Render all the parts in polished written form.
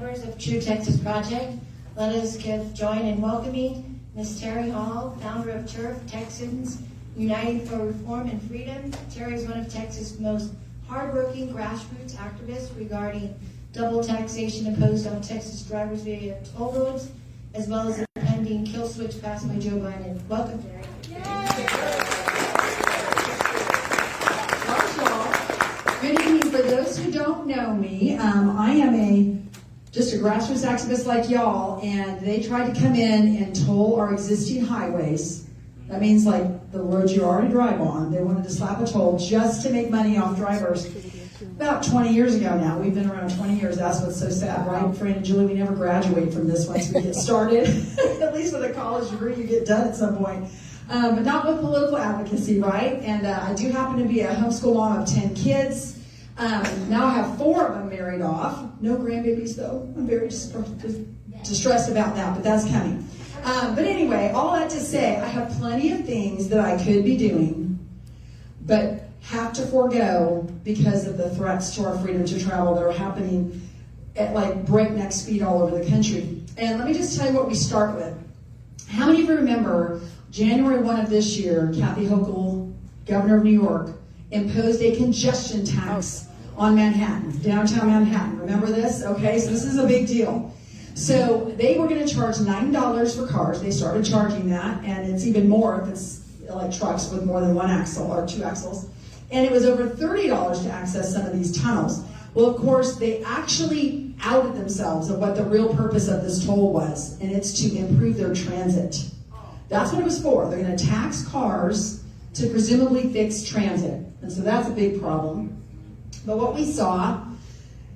members of True Texas Project, let us join in welcoming Ms. Terri Hall, founder of TURF, Texans Uniting for Reform and Freedom. Terri is one of Texas' most hardworking grassroots activists regarding double taxation imposed on Texas drivers via toll roads, as well as the pending kill switch passed by Joe Biden. Welcome, Terri. Good evening. For those who don't know me, I am just a grassroots activist like y'all, and they tried to come in and toll our existing highways. That means like the roads you already drive on. They wanted to slap a toll just to make money off drivers. About 20 years ago now. We've been around 20 years. That's what's so sad, right? Fran and Julie, we never graduate from this once we get started. At least with a college degree, you get done at some point. But not with political advocacy, right? And I do happen to be a homeschool mom of 10 kids. Now I have 4 of them married off. No grandbabies, though. I'm very distressed about that, but that's coming. But anyway, all that to say, I have plenty of things that I could be doing, but have to forego because of the threats to our freedom to travel that are happening at like breakneck speed all over the country. And let me just tell you what we start with. How many of you remember January 1 of this year, Kathy Hochul, governor of New York, imposed a congestion tax on Manhattan, downtown Manhattan. Remember this? Okay, so this is a big deal. So they were going to charge $9 for cars. They started charging that, and it's even more if it's like trucks with more than 1 axle or 2 axles. And it was over $30 to access some of these tunnels. Well, of course, they actually outed themselves of what the real purpose of this toll was, and it's to improve their transit. That's what it was for. They're going to tax cars to presumably fix transit. And so that's a big problem. But what we saw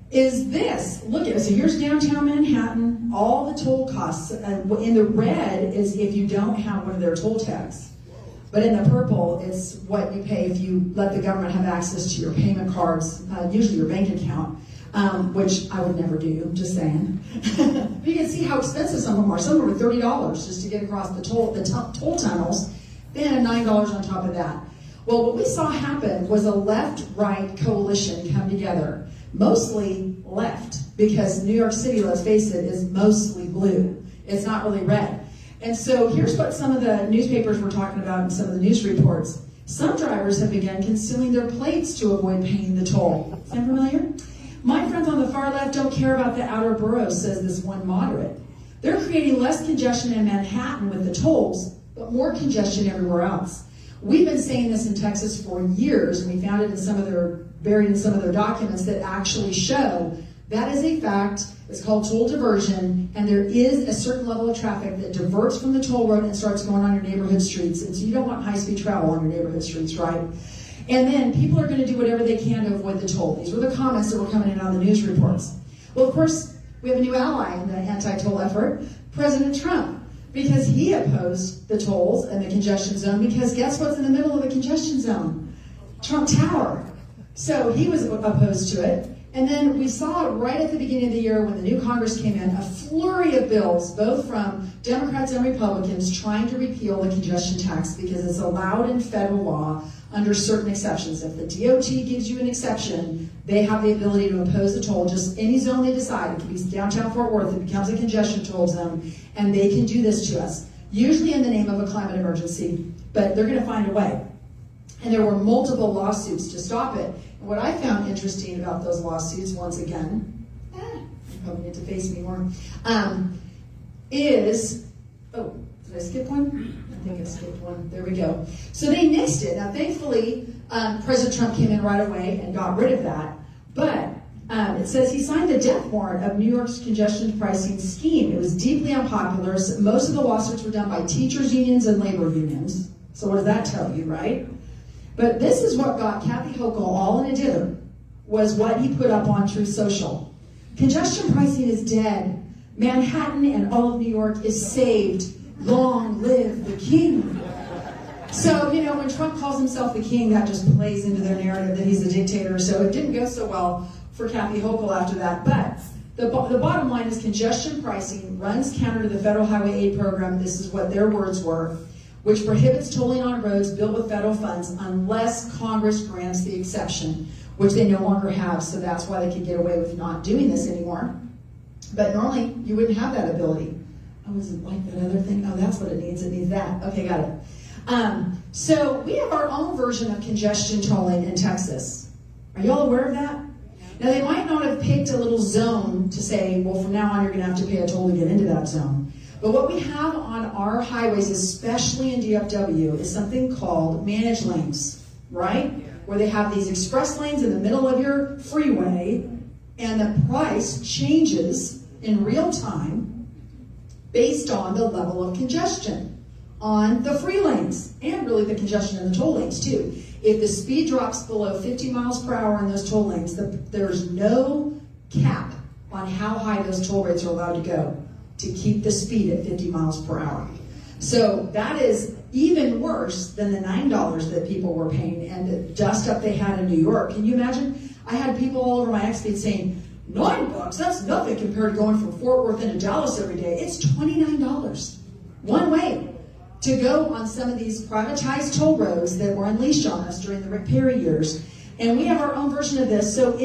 is this. Look at it. So here's downtown Manhattan, all the toll costs. In the red is if you don't have one of their toll tags. But in the purple, it's what you pay if you let the government have access to your payment cards, usually your bank account, which I would never do, just saying. But you can see how expensive some of them are. Some of them are $30 just to get across the toll tunnels, then $9 on top of that. Well, what we saw happen was a left-right coalition come together, mostly left, because New York City, let's face it, is mostly blue. It's not really red. And so here's what some of the newspapers were talking about in some of the news reports. Some drivers have begun concealing their plates to avoid paying the toll. Sound familiar? My friends on the far left don't care about the outer boroughs, says this one moderate. They're creating less congestion in Manhattan with the tolls, but more congestion everywhere else. We've been saying this in Texas for years, and we found it in buried in some of their documents that actually show that is a fact. It's called toll diversion, and there is a certain level of traffic that diverts from the toll road and starts going on your neighborhood streets. And so you don't want high-speed travel on your neighborhood streets, right? And then people are going to do whatever they can to avoid the toll. These were the comments that were coming in on the news reports. Well, of course, we have a new ally in the anti-toll effort, President Trump, because he opposed the tolls and the congestion zone, because guess what's in the middle of the congestion zone? Trump Tower. So he was opposed to it. And then we saw right at the beginning of the year when the new Congress came in, a flurry of bills, both from Democrats and Republicans, trying to repeal the congestion tax because it's allowed in federal law under certain exceptions. If the DOT gives you an exception, they have the ability to impose a toll, just any zone they decide. It could be downtown Fort Worth, it becomes a congestion toll zone, and they can do this to us, usually in the name of a climate emergency, but they're going to find a way. And there were multiple lawsuits to stop it. And what I found interesting about those lawsuits, once again, you probably need to face me more, is, oh, did I skip one? I think I skipped one. There we go. So they nixed it. Now, thankfully, President Trump came in right away and got rid of that. But it says he signed the death warrant of New York's congestion pricing scheme. It was deeply unpopular. Most of the lawsuits were done by teachers' unions and labor unions. So what does that tell you, right? But this is what got Kathy Hochul all in a dither, was what he put up on Truth Social. Congestion pricing is dead. Manhattan and all of New York is saved. Long live the king. So, you know, when Trump calls himself the king, that just plays into their narrative that he's a dictator. So it didn't go so well for Kathy Hochul after that. But the bottom line is congestion pricing runs counter to the Federal Highway Aid Program. This is what their words were, which prohibits tolling on roads built with federal funds unless Congress grants the exception, which they no longer have. So that's why they could get away with not doing this anymore. But normally, you wouldn't have that ability. Oh, is it like that other thing? Oh, that's what it needs. It needs that. Okay, got it. So we have our own version of congestion tolling in Texas. Are you all aware of that? Now, they might not have picked a little zone to say, well, from now on, you're going to have to pay a toll to get into that zone. But what we have on our highways, especially in DFW, is something called managed lanes, right? Where they have these express lanes in the middle of your freeway, and the price changes in real time based on the level of congestion on the free lanes, and really the congestion in the toll lanes too. If the speed drops below 50 miles per hour in those toll lanes, there's no cap on how high those toll rates are allowed to go to keep the speed at 50 miles per hour. So that is even worse than the $9 that people were paying and the dust up they had in New York. Can you imagine? I had people all over my X feed saying, $9, that's nothing compared to going from Fort Worth into Dallas every day. It's $29 one way to go on some of these privatized toll roads that were unleashed on us during the Rick Perry years. And we have our own version of this. So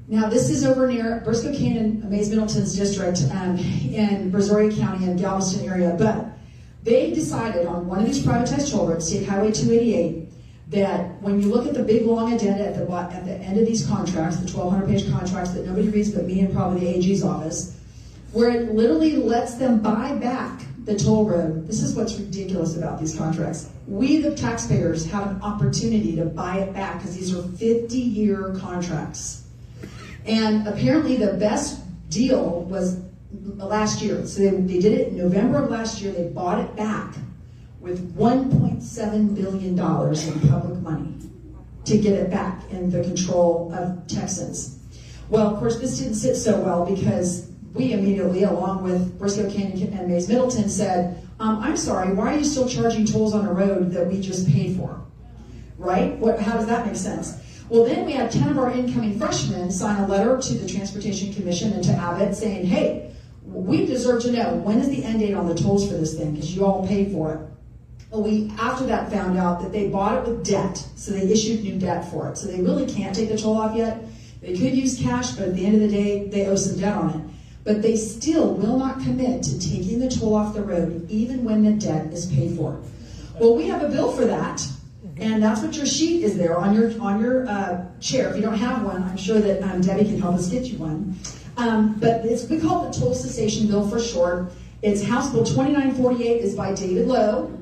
now this is over near Briscoe Canyon, Mays Middleton's district in Brazoria County and Galveston area. But they decided on one of these privatized toll roads, State Highway 288, that when you look at the big long addenda at the end of these contracts, the 1,200-page contracts that nobody reads but me and probably the AG's office, where it literally lets them buy back the toll road. This is what's ridiculous about these contracts. We, the taxpayers, have an opportunity to buy it back because these are 50-year contracts. And apparently the best deal was last year. So they did it in November of last year. They bought it back with $1.7 billion in public money to get it back in the control of Texans. Well, of course, this didn't sit so well because we immediately, along with Briscoe Canyon and Mays Middleton, said, I'm sorry, why are you still charging tolls on a road that we just paid for? Right? How does that make sense? Well, then we had 10 of our incoming freshmen sign a letter to the Transportation Commission and to Abbott saying, hey, we deserve to know, when is the end date on the tolls for this thing? Because you all paid for it. Well, we, after that, found out that they bought it with debt, so they issued new debt for it. So they really can't take the toll off yet. They could use cash, but at the end of the day, they owe some debt on it. But they still will not commit to taking the toll off the road, even when the debt is paid for. Well, we have a bill for that, and that's what your sheet is there on your chair. If you don't have one, I'm sure that Debbie can help us get you one. But we call it the Toll Cessation Bill for short. It's House Bill 2948 is by David Lowe.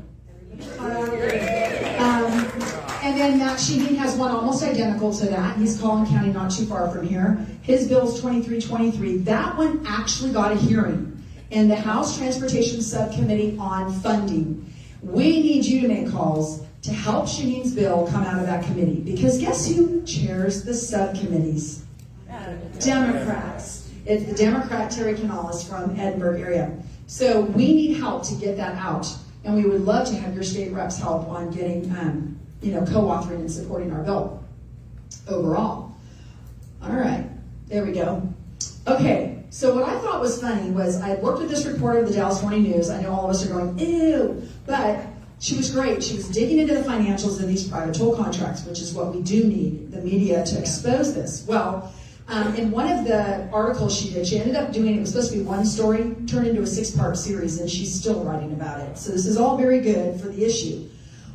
And then Matt Sheehan has one almost identical to that. He's Collin County, not too far from here. His bill's 2323. That one actually got a hearing in the House Transportation Subcommittee on funding. We need you to make calls to help Shaheen's bill come out of that committee. Because guess who chairs the subcommittees? Democrats. It's the Democrat Terri Hall from Edinburgh area. So we need help to get that out. And we would love to have your state reps help on getting, co-authoring and supporting our bill overall. All right, there we go. Okay, so what I thought was funny was I worked with this reporter of the Dallas Morning News. I know all of us are going, ew, but she was great. She was digging into the financials of these private toll contracts, which is what we do need, the media, to expose this. Well, in one of the articles she did, she ended up doing, it was supposed to be one story, turned into a 6-part series, and she's still writing about it. So this is all very good for the issue.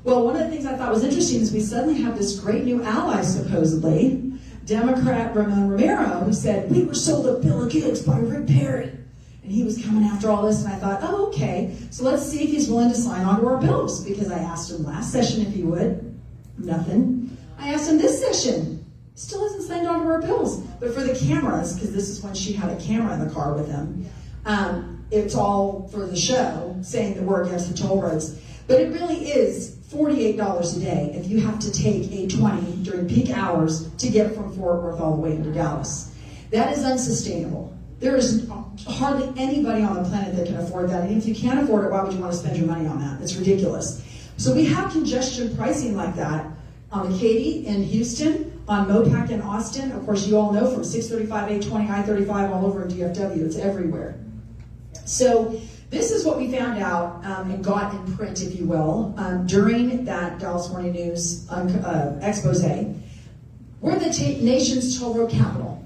Well, one of the things I thought was interesting is we suddenly have this great new ally, supposedly, Democrat Ramon Romero, who said, we were sold a bill of goods by Rick Perry. And he was coming after all this, and I thought, oh, okay, so let's see if he's willing to sign on to our bills, because I asked him last session if he would. Nothing. I asked him this session. Still hasn't signed on to our bills. But for the cameras, because this is when she had a camera in the car with him, it's all for the show, saying that we're against the toll roads. But it really is $48 a day if you have to take 820 during peak hours to get from Fort Worth all the way into Dallas. That is unsustainable. There is hardly anybody on the planet that can afford that. And if you can't afford it, why would you want to spend your money on that? It's ridiculous. So we have congestion pricing like that on the Katy in Houston, on Mopac in Austin. Of course, you all know from 635, 820, I-35, all over in DFW. It's everywhere. So this is what we found out and got in print, if you will, during that Dallas Morning News expose. We're the nation's toll road capital.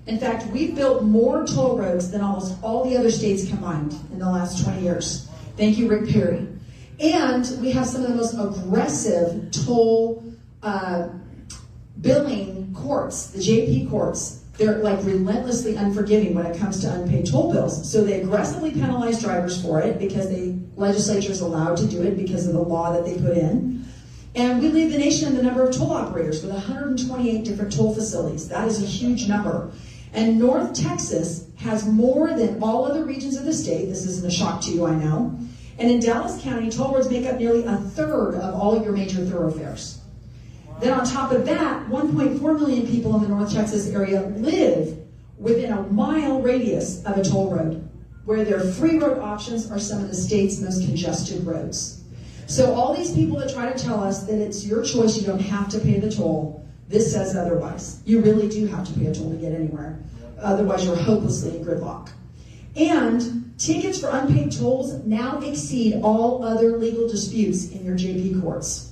In fact, we've built more toll roads than almost all the other states combined in the last 20 years. Thank you, Rick Perry. And we have some of the most aggressive toll billing courts, the JP courts. They're like relentlessly unforgiving when it comes to unpaid toll bills. So they aggressively penalize drivers for it because the legislature is allowed to do it because of the law that they put in. And we lead the nation in the number of toll operators with 128 different toll facilities. That is a huge number. And North Texas has more than all other regions of the state. This isn't a shock to you, I know. And in Dallas County, toll roads make up nearly a third of all your major thoroughfares. Then on top of that, 1.4 million people in the North Texas area live within a mile radius of a toll road, where their free road options are some of the state's most congested roads. So all these people that try to tell us that it's your choice, you don't have to pay the toll, this says otherwise. You really do have to pay a toll to get anywhere. Otherwise, you're hopelessly in gridlock. And tickets for unpaid tolls now exceed all other legal disputes in your JP courts.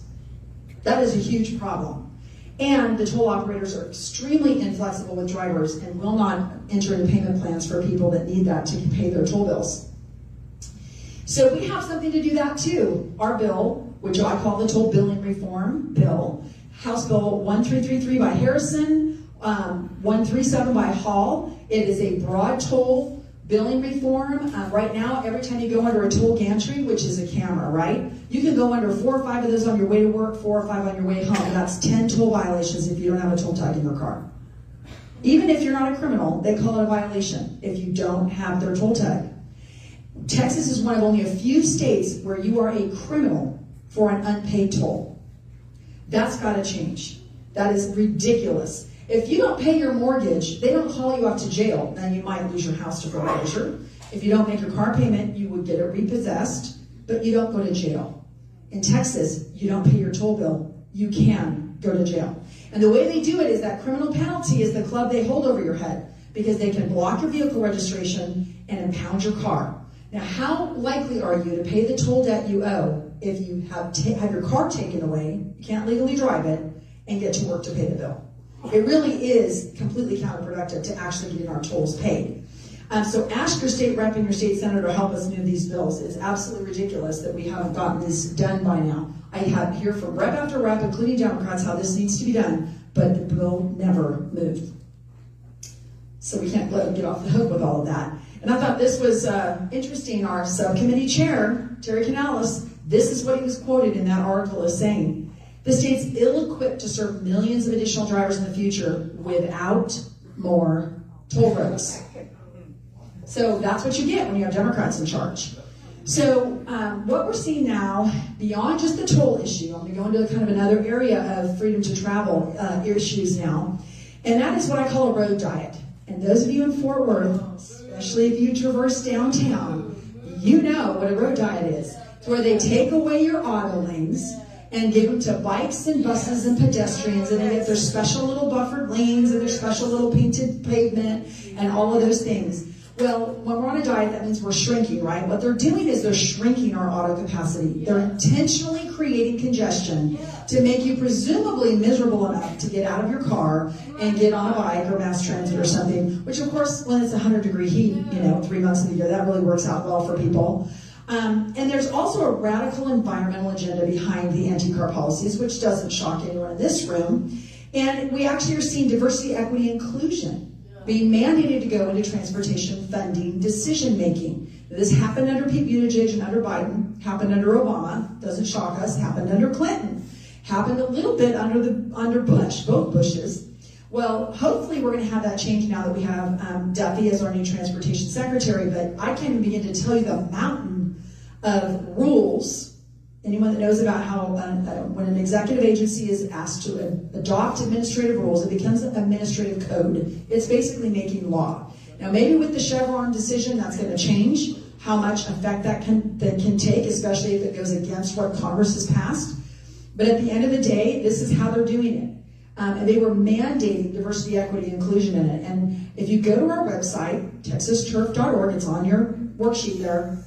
That is a huge problem. And the toll operators are extremely inflexible with drivers and will not enter into payment plans for people that need that to pay their toll bills. So we have something to do that too. Our bill, which I call the Toll Billing Reform Bill, House Bill 1333 by Harrison, 137 by Hall. It is a broad toll billing reform. Right now, every time you go under a toll gantry, which is a camera, right? You can go under 4 or 5 of those on your way to work, 4 or 5 on your way home. That's 10 toll violations if you don't have a toll tag in your car. Even if you're not a criminal, they call it a violation if you don't have their toll tag. Texas is one of only a few states where you are a criminal for an unpaid toll. That's got to change. That is ridiculous. If you don't pay your mortgage, they don't haul you up to jail. Then you might lose your house to foreclosure. If you don't make your car payment, you would get it repossessed, but you don't go to jail. In Texas, you don't pay your toll bill, you can go to jail. And the way they do it is that criminal penalty is the club they hold over your head, because they can block your vehicle registration and impound your car. Now, how likely are you to pay the toll debt you owe if you have your car taken away, you can't legally drive it, and get to work to pay the bill? It really is completely counterproductive to actually getting our tolls paid. So ask your state rep and your state senator to help us move these bills. It's absolutely ridiculous that we haven't gotten this done by now. I hear from rep after rep, including Democrats, how this needs to be done, but the bill never moved. So we can't let them get off the hook with all of that. And I thought this was interesting. Our subcommittee chair, Terry Canales, this is what he was quoted in that article as saying: the state's ill-equipped to serve millions of additional drivers in the future without more toll roads. So that's what you get when you have Democrats in charge. So what we're seeing now, beyond just the toll issue, I'm going to go into kind of another area of freedom to travel issues now, and that is what I call a road diet. And those of you in Fort Worth, especially if you traverse downtown, you know what a road diet is. It's where they take away your auto lanes and give them to bikes and buses and pedestrians, and they get their special little buffered lanes and their special little painted pavement and all of those things. Well, when we're on a diet, that means we're shrinking, right? What they're doing is they're shrinking our auto capacity. They're intentionally creating congestion to make you presumably miserable enough to get out of your car and get on a bike or mass transit or something, which of course, when it's 100-degree heat, 3 months of the year, that really works out well for people. And there's also a radical environmental agenda behind the anti-car policies, which doesn't shock anyone in this room. And we actually are seeing diversity, equity, inclusion being mandated to go into transportation funding decision-making. This happened under Pete Buttigieg and under Biden, happened under Obama, doesn't shock us, happened under Clinton, happened a little bit under Bush, both Bushes. Well, hopefully we're going to have that change now that we have Duffy as our new transportation secretary, but I can't even begin to tell you the mountain of rules. Anyone that knows about how when an executive agency is asked to adopt administrative rules, it becomes an administrative code. It's basically making law. Now, maybe with the Chevron decision, that's going to change how much effect that can take, especially if it goes against what Congress has passed. But at the end of the day, this is how they're doing it. And they were mandating diversity, equity, inclusion in it. And if you go to our website, texasturf.org, it's on your worksheet there,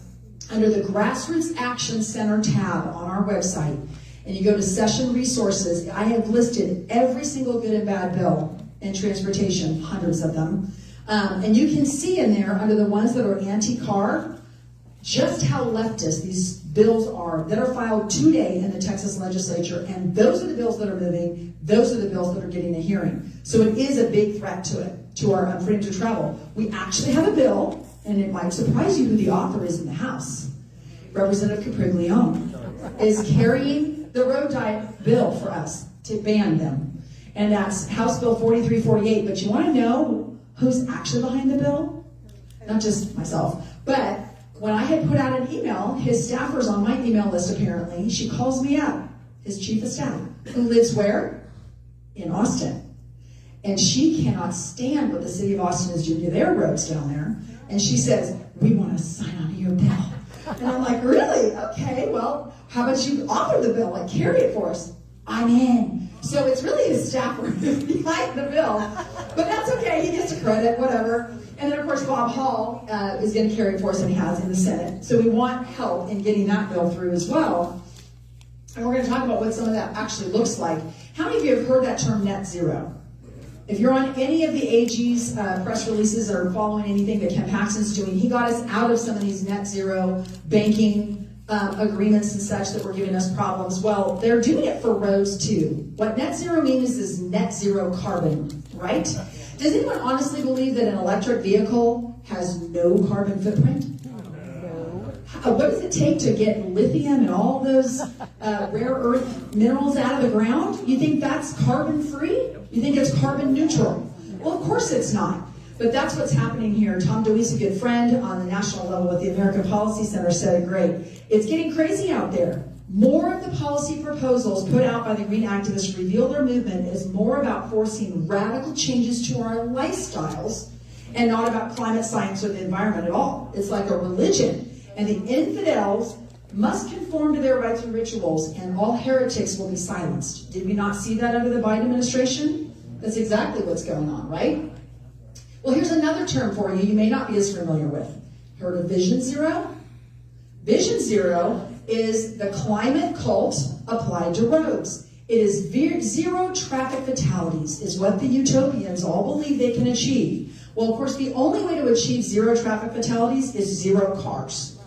under the Grassroots Action Center tab on our website, and you go to Session Resources, I have listed every single good and bad bill in transportation, hundreds of them. And you can see in there, under the ones that are anti-car, just how leftist these bills are that are filed today in the Texas legislature. And those are the bills that are moving. Those are the bills that are getting a hearing. So it is a big threat to our freedom to travel. We actually have a bill, and it might surprise you who the author is in the House. Representative Capriglione is carrying the road diet bill for us to ban them. And that's House Bill 4348. But you want to know who's actually behind the bill? Not just myself. But when I had put out an email, his staffer's on my email list apparently. She calls me up, his chief of staff, who lives where? In Austin. And she cannot stand what the city of Austin is doing to their roads down there. And she says, we want to sign on to your bill. And I'm like, really? Okay, well, how about you author the bill and carry it for us? I'm in. So it's really his staffer who's behind the bill. But that's okay, he gets the credit, whatever. And then, of course, Bob Hall is going to carry it for us, and he has in the Senate. So we want help in getting that bill through as well. And we're going to talk about what some of that actually looks like. How many of you have heard that term net zero? If you're on any of the AG's press releases or following anything that Ken Paxton's doing, he got us out of some of these net zero banking agreements and such that were giving us problems. Well, they're doing it for roads too. What net zero means is net zero carbon, right? Does anyone honestly believe that an electric vehicle has no carbon footprint? What does it take to get lithium and all those rare earth minerals out of the ground? You think that's carbon free? You think it's carbon neutral? Well, of course it's not. But that's what's happening here. Tom Dewey's a good friend on the national level with the American Policy Center said it great. It's getting crazy out there. More of the policy proposals put out by the green activists reveal their movement is more about forcing radical changes to our lifestyles and not about climate science or the environment at all. It's like a religion. And the infidels must conform to their rites and rituals, and all heretics will be silenced. Did we not see that under the Biden administration? That's exactly what's going on, right? Well, here's another term for you may not be as familiar with. Heard of Vision Zero? Vision Zero is the climate cult applied to roads. It is zero traffic fatalities is what the utopians all believe they can achieve. Well, of course, the only way to achieve zero traffic fatalities is zero cars.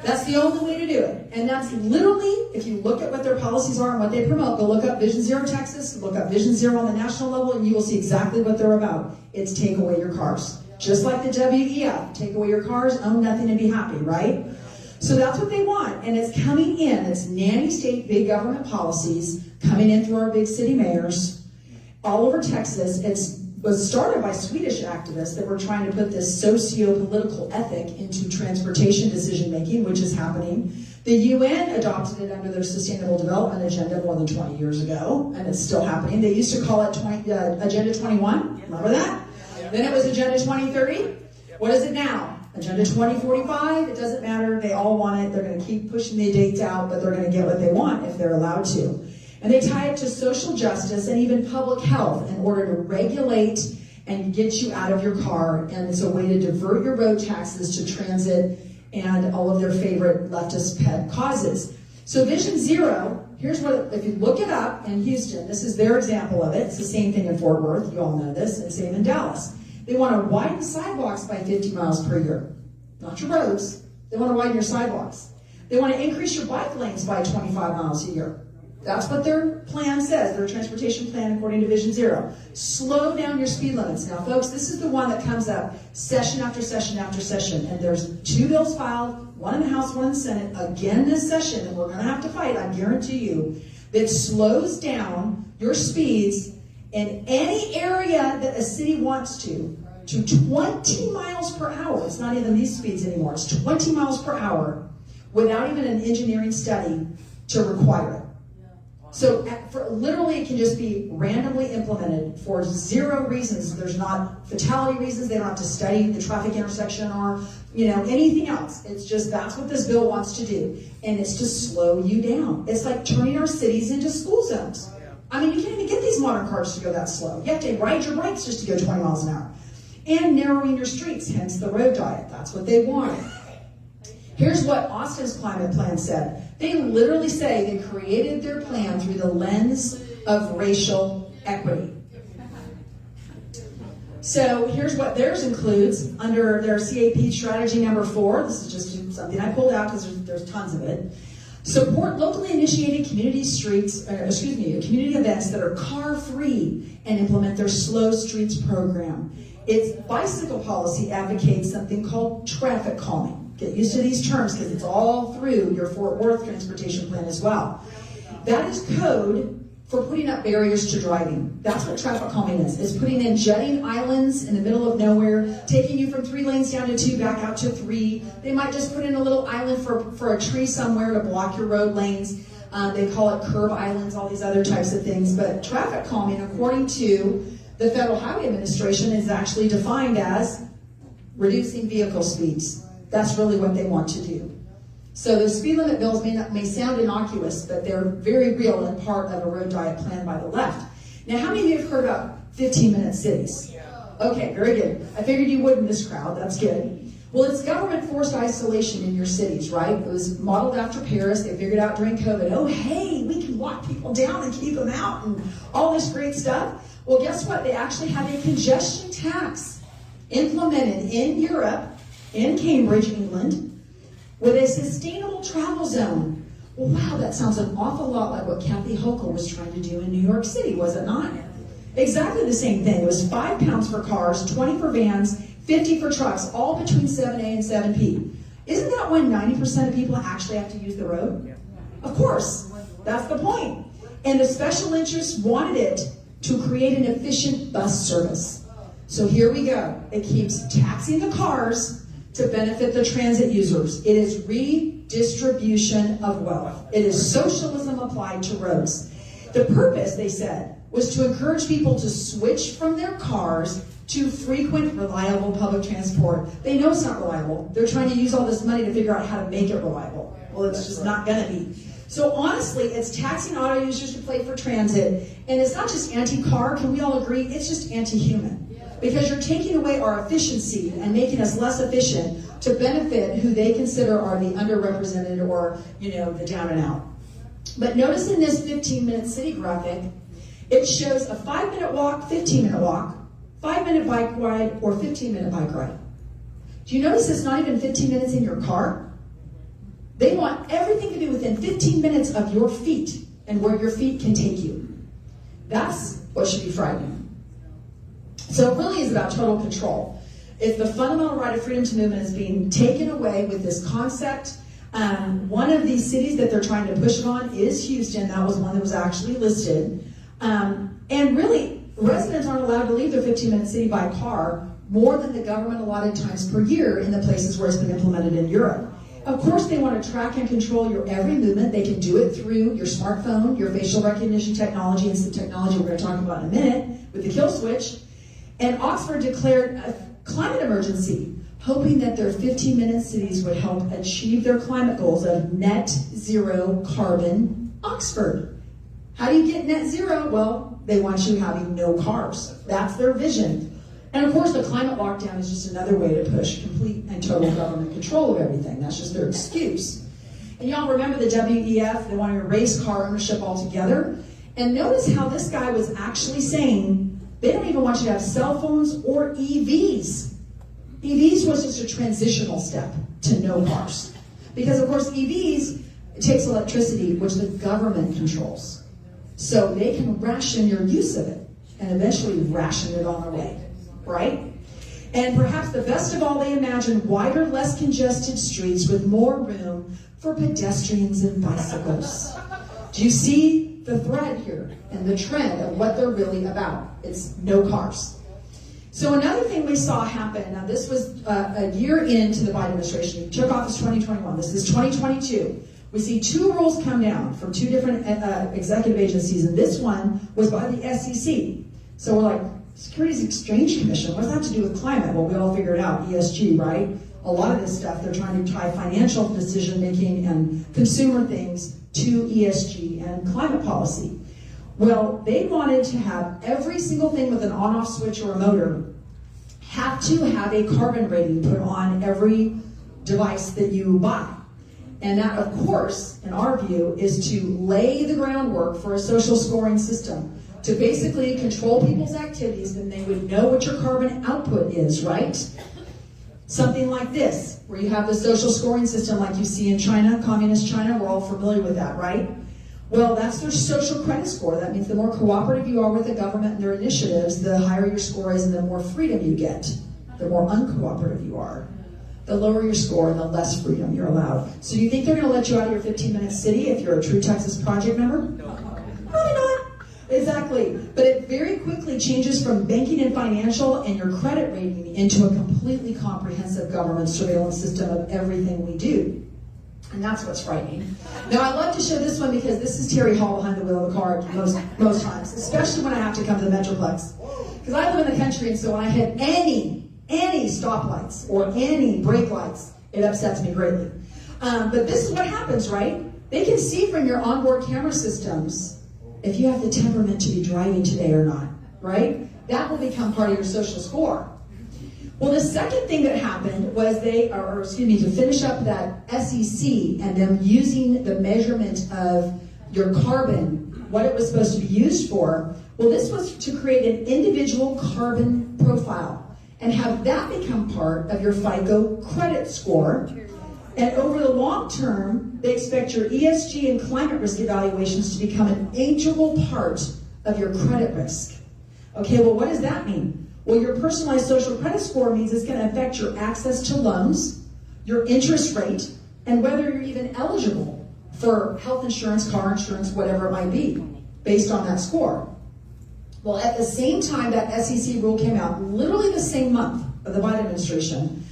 That's the only way to do it. And that's literally, if you look at what their policies are and what they promote, go look up Vision Zero Texas, look up Vision Zero on the national level, and you will see exactly what they're about. It's take away your cars. Just like the WEF, take away your cars, own nothing and be happy, right? So that's what they want, and it's coming in. It's nanny state big government policies coming in through our big city mayors all over Texas. It was started by Swedish activists that were trying to put this socio-political ethic into transportation decision-making, which is happening. The UN adopted it under their Sustainable Development Agenda more than 20 years ago, and it's still happening. They used to call it Agenda 21. Remember that? Then it was Agenda 2030. What is it now? Agenda 2045. It doesn't matter. They all want it. They're going to keep pushing the dates out, but they're going to get what they want if they're allowed to. And they tie it to social justice and even public health in order to regulate and get you out of your car. And it's a way to divert your road taxes to transit and all of their favorite leftist pet causes. So Vision Zero, here's what, if you look it up in Houston, this is their example of it. It's the same thing in Fort Worth. You all know this. And same in Dallas. They want to widen sidewalks by 50 miles per year. Not your roads. They want to widen your sidewalks. They want to increase your bike lanes by 25 miles a year. That's what their plan says, their transportation plan according to Vision Zero. Slow down your speed limits. Now, folks, this is the one that comes up session after session after session. And there's 2 bills filed, one in the House, one in the Senate, again this session, and we're going to have to fight, I guarantee you, that slows down your speeds in any area that a city wants to 20 miles per hour. It's not even these speeds anymore. It's 20 miles per hour without even an engineering study to require it. So literally it can just be randomly implemented for 0 reasons. There's not fatality reasons. They don't have to study the traffic intersection or anything else. It's just that's what this bill wants to do. And it's to slow you down. It's like turning our cities into school zones. I mean, you can't even get these modern cars to go that slow. You have to ride your bikes just to go 20 miles an hour. And narrowing your streets, hence the road diet. That's what they want. Here's what Austin's climate plan said. They literally say they created their plan through the lens of racial equity. So here's what theirs includes under their CAP strategy number 4. This is just something I pulled out because there's tons of it. Support locally initiated community community events that are car-free and implement their Slow Streets program. Its bicycle policy advocates something called traffic calming. Get used to these terms because it's all through your Fort Worth transportation plan as well. That is code for putting up barriers to driving. That's what traffic calming is. It's putting in jutting islands in the middle of nowhere, taking you from 3 lanes down to 2, back out to 3. They might just put in a little island for a tree somewhere to block your road lanes. They call it curb islands, all these other types of things. But traffic calming, according to the Federal Highway Administration, is actually defined as reducing vehicle speeds. That's really what they want to do. So the speed limit bills may sound innocuous, but they're very real and part of a road diet plan by the left. Now, how many of you have heard about 15-minute cities? Okay, very good. I figured you would in this crowd. That's good. Well, it's government-forced isolation in your cities, right? It was modeled after Paris. They figured out during COVID, oh, hey, we can lock people down and keep them out and all this great stuff. Well, guess what? They actually have a congestion tax implemented in Europe, in Cambridge, England, with a sustainable travel zone. Well, wow, that sounds an awful lot like what Kathy Hochul was trying to do in New York City, was it not? Exactly the same thing. It was £5 for cars, 20 for vans, 50 for trucks, all between 7A and 7P. Isn't that when 90% of people actually have to use the road? Of course, that's the point. And the special interests wanted it to create an efficient bus service. So here we go. It keeps taxing the cars to benefit the transit users. It is redistribution of wealth. It is socialism applied to roads. The purpose, they said, was to encourage people to switch from their cars to frequent, reliable public transport. They know it's not reliable. They're trying to use all this money to figure out how to make it reliable. Well, it's just not gonna be. So honestly, it's taxing auto users to pay for transit, and it's not just anti-car, can we all agree? It's just anti-human. Because you're taking away our efficiency and making us less efficient to benefit who they consider are the underrepresented or, the down and out. But notice in this 15-minute city graphic, it shows a 5-minute walk, 15-minute walk, 5-minute bike ride, or 15-minute bike ride. Do you notice it's not even 15 minutes in your car? They want everything to be within 15 minutes of your feet and where your feet can take you. That's what should be frightening. So it really is about total control. If the fundamental right of freedom to movement is being taken away with this concept, one of these cities that they're trying to push it on is Houston. That was one that was actually listed. And really, residents aren't allowed to leave their 15-minute city by car more than the government allotted times per year in the places where it's been implemented in Europe. Of course, they want to track and control your every movement. They can do it through your smartphone, your facial recognition technology, and some technology we're going to talk about in a minute with the kill switch. And Oxford declared a climate emergency, hoping that their 15-minute cities would help achieve their climate goals of net zero carbon Oxford. How do you get net zero? Well, they want you having no cars. That's their vision. And of course, the climate lockdown is just another way to push complete and total government control of everything. That's just their excuse. And y'all remember the WEF, they want to erase car ownership altogether. And notice how this guy was actually saying, they don't even want you to have cell phones or EVs. EVs was just a transitional step to no cars. Because of course EVs, it takes electricity, which the government controls. So they can ration your use of it and eventually ration it on the way, right? And perhaps the best of all, they imagine wider, less congested streets with more room for pedestrians and bicycles. Do you see the thread here and the trend of what they're really about? It's no cars. So another thing we saw happen, now this was a year into the Biden administration. He took office 2021. This is 2022. We see 2 rules come down from 2 different executive agencies, and this one was by the SEC. So we're like, Securities Exchange Commission, what does that have to do with climate? Well, we all figured out ESG, right? A lot of this stuff, they're trying to tie financial decision-making and consumer things to ESG and climate policy. Well, they wanted to have every single thing with an on-off switch or a motor have to have a carbon rating put on every device that you buy. And that, of course, in our view, is to lay the groundwork for a social scoring system to basically control people's activities, then they would know what your carbon output is, right? Something like this, where you have the social scoring system like you see in China, communist China, we're all familiar with that, right? Well, that's their social credit score. That means the more cooperative you are with the government and their initiatives, the higher your score is and the more freedom you get. The more uncooperative you are, the lower your score and the less freedom you're allowed. So do you think they're going to let you out of your 15-minute city if you're a True Texas Project member? No. Probably not. Exactly. But it very quickly changes from banking and financial and your credit rating into a completely comprehensive government surveillance system of everything we do. And that's what's frightening. Now, I love to show this one because this is Terri Hall behind the wheel of the car most times, especially when I have to come to the Metroplex. Because I live in the country, and so when I hit any stoplights or any brake lights, it upsets me greatly. But this is what happens, right? They can see from your onboard camera systems if you have the temperament to be driving today or not, right? That will become part of your social score. Well, the second thing that happened was to finish up that SEC and them using the measurement of your carbon, what it was supposed to be used for. Well, this was to create an individual carbon profile and have that become part of your FICO credit score. And over the long term, they expect your ESG and climate risk evaluations to become an integral part of your credit risk. Okay, well, what does that mean? Well, your personalized social credit score means it's going to affect your access to loans, your interest rate, and whether you're even eligible for health insurance, car insurance, whatever it might be, based on that score. Well, at the same time that SEC rule came out, literally the same month of the Biden administration,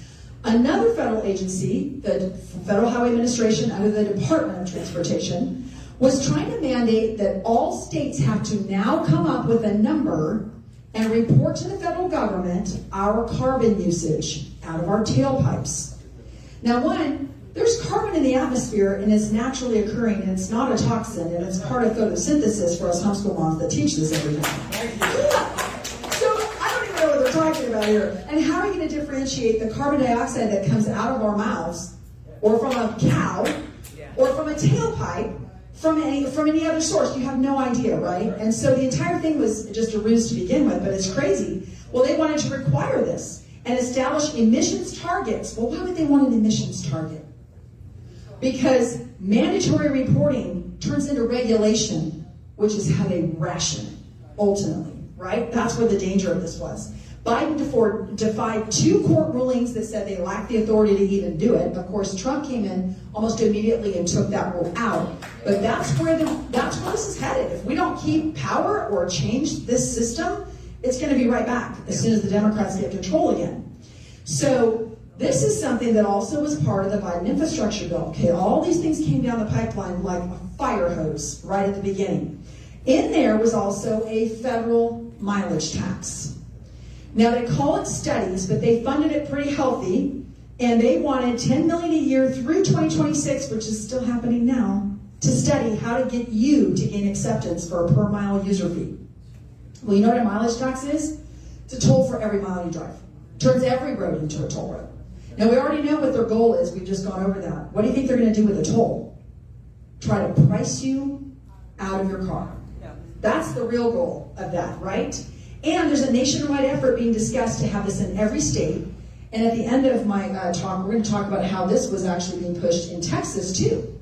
another federal agency, the Federal Highway Administration under the Department of Transportation, was trying to mandate that all states have to now come up with a number and report to the federal government our carbon usage out of our tailpipes. Now, one, there's carbon in the atmosphere and it's naturally occurring and it's not a toxin and it's part of photosynthesis for us homeschool moms that teach this every day. So I don't even know what they're talking about here. And how are you going to differentiate the carbon dioxide that comes out of our mouths or from a cow or from a tailpipe from any other source? You have no idea, right? And so the entire thing was just a ruse to begin with, but it's crazy. Well, they wanted to require this and establish emissions targets. Well, why would they want an emissions target? Because mandatory reporting turns into regulation, which is how they ration, ultimately, right? That's where the danger of this was. Biden defied 2 court rulings that said they lacked the authority to even do it. Of course, Trump came in almost immediately and took that rule out. But that's where this is headed. If we don't keep power or change this system, it's going to be right back as soon as the Democrats get control again. So this is something that also was part of the Biden infrastructure bill. Okay, all these things came down the pipeline like a fire hose right at the beginning. In there was also a federal mileage tax. Now, they call it studies, but they funded it pretty healthy, and they wanted $10 million a year through 2026, which is still happening now, to study how to get you to gain acceptance for a per-mile user fee. Well, you know what a mileage tax is? It's a toll for every mile you drive. Turns every road into a toll road. Now, we already know what their goal is. We've just gone over that. What do you think they're going to do with a toll? Try to price you out of your car. That's the real goal of that, right? And there's a nationwide effort being discussed to have this in every state. And at the end of my talk, we're going to talk about how this was actually being pushed in Texas, too.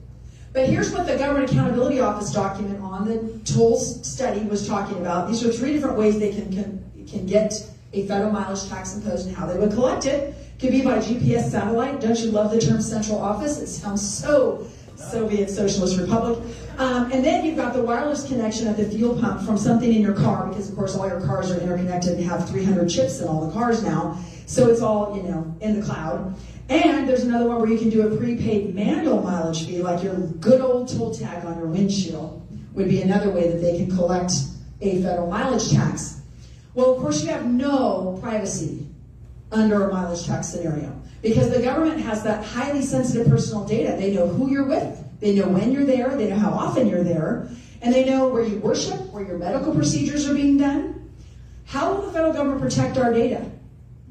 But here's what the Government Accountability Office document on the tolls study was talking about. These are 3 different ways they can get a federal mileage tax imposed and how they would collect it. It could be by GPS satellite. Don't you love the term central office? It sounds so Soviet Socialist Republic. And then you've got the wireless connection at the fuel pump from something in your car, because of course all your cars are interconnected and have 300 chips in all the cars now. So it's all, in the cloud. And there's another one where you can do a prepaid manual mileage fee, like your good old toll tag on your windshield would be another way that they can collect a federal mileage tax. Well, of course, you have no privacy under a mileage tax scenario, because the government has that highly sensitive personal data. They know who you're with, they know when you're there, they know how often you're there, and they know where you worship, where your medical procedures are being done. How will the federal government protect our data?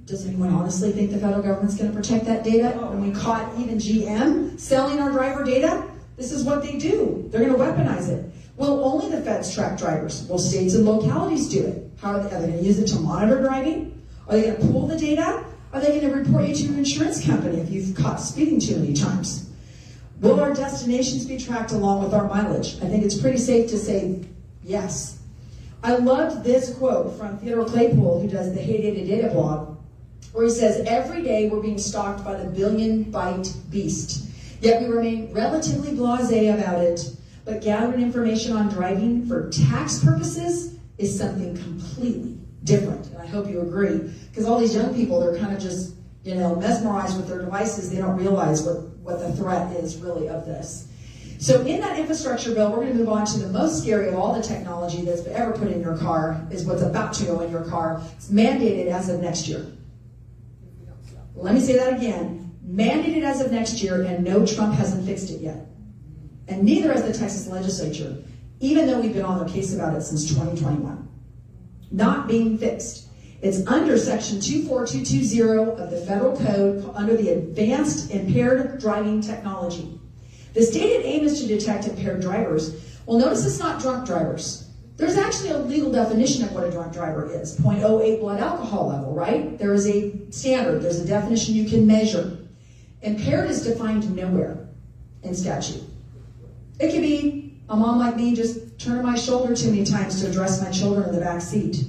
Does anyone honestly think the federal government's going to protect that data? When we caught even GM selling our driver data, this is what they do. They're going to weaponize it. Well, only the feds track drivers. Well, states and localities do it. How are they going to use it to monitor driving? Are they going to pull the data? Are they going to report you to your insurance company if you've caught speeding too many times? Will our destinations be tracked along with our mileage? I think it's pretty safe to say yes. I loved this quote from Theodore Claypool, who does the Hey Data Data blog, where he says, every day we're being stalked by the billion-bite beast, yet we remain relatively blasé about it, but gathering information on driving for tax purposes is something completely different. And I hope you agree, because all these young people, they're kind of just, mesmerized with their devices. They don't realize what the threat is really of this. So in that infrastructure bill, we're going to move on to the most scary of all the technology that's ever put in your car, is what's about to go in your car. It's mandated as of next year. Let me say that again. Mandated as of next year, and no, Trump hasn't fixed it yet. And neither has the Texas legislature, even though we've been on their case about it since 2021. Not being fixed. It's under section 24220 of the federal code under the advanced impaired driving technology. The stated aim is to detect impaired drivers. Well, notice it's not drunk drivers. There's actually a legal definition of what a drunk driver is. 0.08 blood alcohol level, right? There is a standard. There's a definition you can measure. Impaired is defined nowhere in statute. It could be a mom like me just turning my shoulder too many times to address my children in the back seat.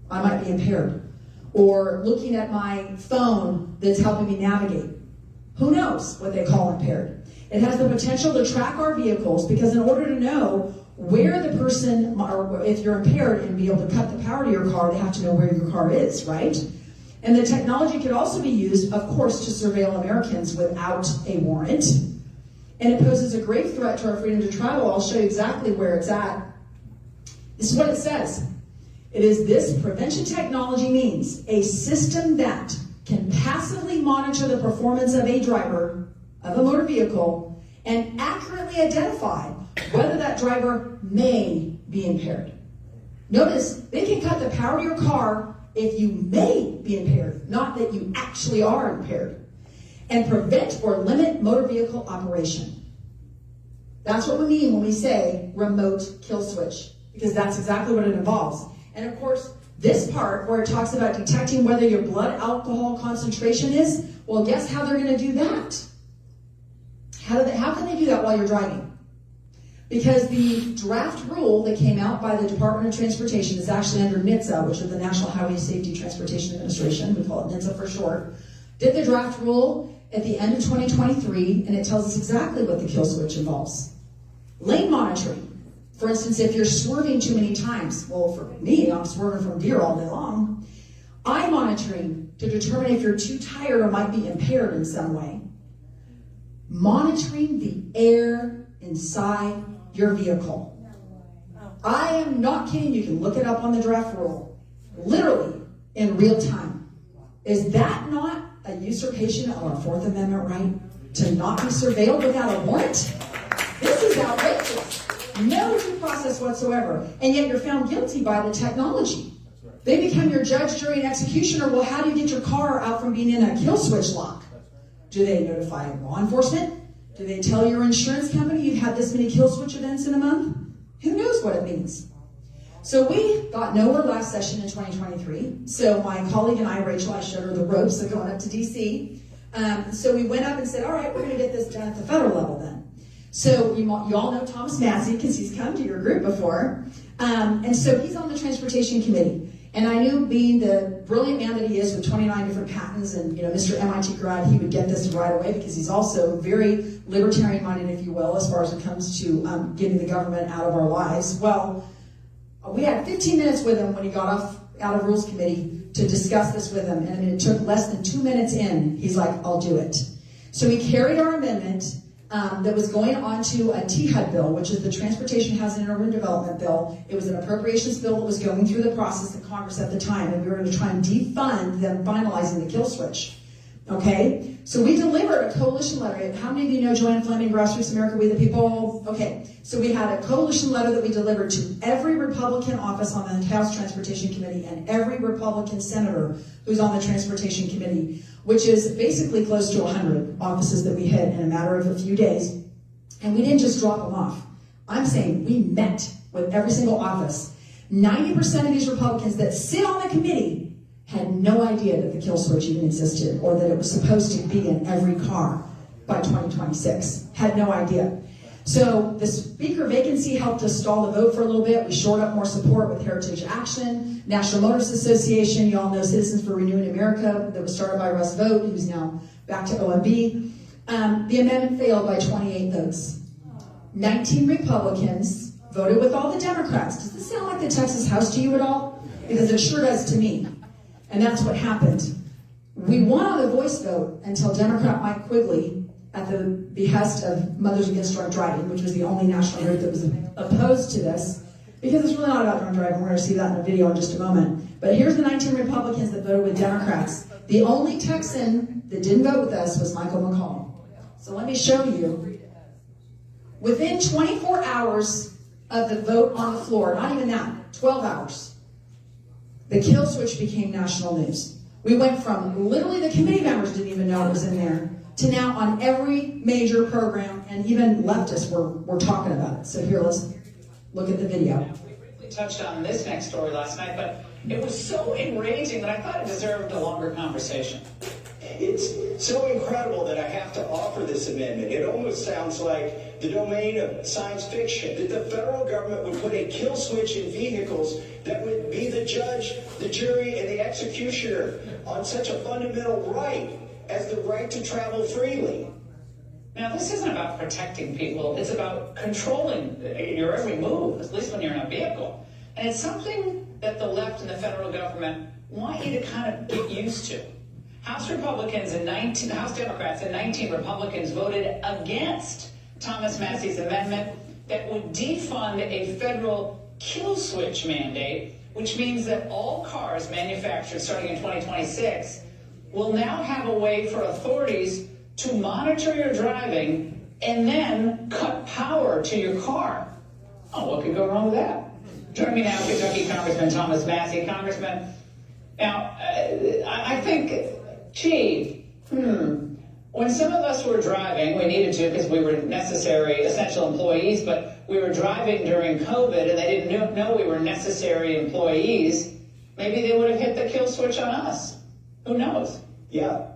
I might be impaired. Or looking at my phone that's helping me navigate. Who knows what they call impaired? It has the potential to track our vehicles, because in order to know where the person, or if you're impaired and be able to cut the power to your car, they have to know where your car is, right? And the technology could also be used, of course, to surveil Americans without a warrant. And it poses a grave threat to our freedom to travel. I'll show you exactly where it's at. This is what it says. It is this prevention technology means a system that can passively monitor the performance of a driver of a motor vehicle and accurately identify whether that driver may be impaired. Notice, they can cut the power to your car if you may be impaired, not that you actually are impaired, and prevent or limit motor vehicle operation. That's what we mean when we say remote kill switch, because that's exactly what it involves. And of course, this part where it talks about detecting whether your blood alcohol concentration is, well, guess how they're going to do that? How can they do that while you're driving? Because the draft rule that came out by the Department of Transportation is actually under NHTSA, which is the National Highway Safety Transportation Administration. We call it NHTSA for short. Did the draft rule at the end of 2023, and it tells us exactly what the kill switch involves. Lane monitoring. For instance, if you're swerving too many times, well, for me, I'm swerving from deer all day long. Eye monitoring to determine if you're too tired or might be impaired in some way. Monitoring the air inside your vehicle. I am not kidding. You can look it up on the draft rule. Literally in real time. Is that not a usurpation of our Fourth Amendment right to not be surveilled without a warrant? This is outrageous. No due process whatsoever. And yet you're found guilty by the technology. They become your judge, jury, and executioner. Well, how do you get your car out from being in a kill switch lock? Do they notify law enforcement? Do they tell your insurance company you've had this many kill switch events in a month? Who knows what it means? So we got nowhere last session in 2023. So my colleague and I, Rachel, I showed her the ropes of going up to DC. So we went up and said, all right, we're going to get this done at the federal level then. So you all know Thomas Massey because he's come to your group before. And so he's on the Transportation Committee. And I knew, being the brilliant man that he is with 29 different patents and Mr. MIT grad, he would get this right away because he's also very libertarian-minded, if you will, as far as it comes to getting the government out of our lives. Well, we had 15 minutes with him when he got out of Rules Committee to discuss this with him. And it took less than 2 minutes in, he's like, I'll do it. So we carried our amendment that was going on to a THUD bill, which is the Transportation Housing and Urban Development Bill. It was an appropriations bill that was going through the process in Congress at the time, and we were going to try and defund them finalizing the kill switch. Okay? So we delivered a coalition letter. How many of you know Joanne Fleming, Grassroots America, We the People? Okay. So we had a coalition letter that we delivered to every Republican office on the House Transportation Committee and every Republican senator who's on the Transportation Committee, which is basically close to 100 offices that we hit in a matter of a few days. And we didn't just drop them off. I'm saying we met with every single office. 90% of these Republicans that sit on the committee had no idea that the kill switch even existed or that it was supposed to be in every car by 2026. Had no idea. So the speaker vacancy helped us stall the vote for a little bit. We shored up more support with Heritage Action, National Motorists Association. You all know Citizens for Renewing America that was started by Russ Vogt, who's now back to OMB. The amendment failed by 28 votes. 19 Republicans voted with all the Democrats. Does this sound like the Texas House to you at all? Because it sure does to me. And that's what happened. We won on the voice vote until Democrat Mike Quigley, at the behest of Mothers Against Drunk Driving, which was the only national group that was opposed to this, because it's really not about drunk driving. We're going to see that in a video in just a moment. But here's the 19 Republicans that voted with Democrats. The only Texan that didn't vote with us was Michael McCall. So let me show you. Within 24 hours of the vote on the floor, not even that, 12 hours, the kill switch became national news. We went from literally the committee members didn't even know it was in there to now on every major program, and even leftists were talking about it. So here, let's look at the video. We briefly touched on this next story last night, but it was so enraging that I thought it deserved a longer conversation. It's so incredible that I have to offer this amendment. It almost sounds like the domain of science fiction, that the federal government would put a kill switch in vehicles that would be the judge, the jury, and the executioner on such a fundamental right as the right to travel freely. Now, this isn't about protecting people. It's about controlling your every move, at least when you're in a vehicle. And it's something that the left and the federal government want you to kind of get used to. House Democrats and 19 Republicans voted against Thomas Massey's amendment that would defund a federal kill switch mandate, which means that all cars manufactured starting in 2026 will now have a way for authorities to monitor your driving and then cut power to your car. Oh, what could go wrong with that? Join me now, Kentucky Congressman Thomas Massey. Congressman, now, I think, when some of us were driving, we needed to because we were necessary, essential employees, but we were driving during COVID and they didn't know we were necessary employees, maybe they would have hit the kill switch on us. Who knows? Yeah.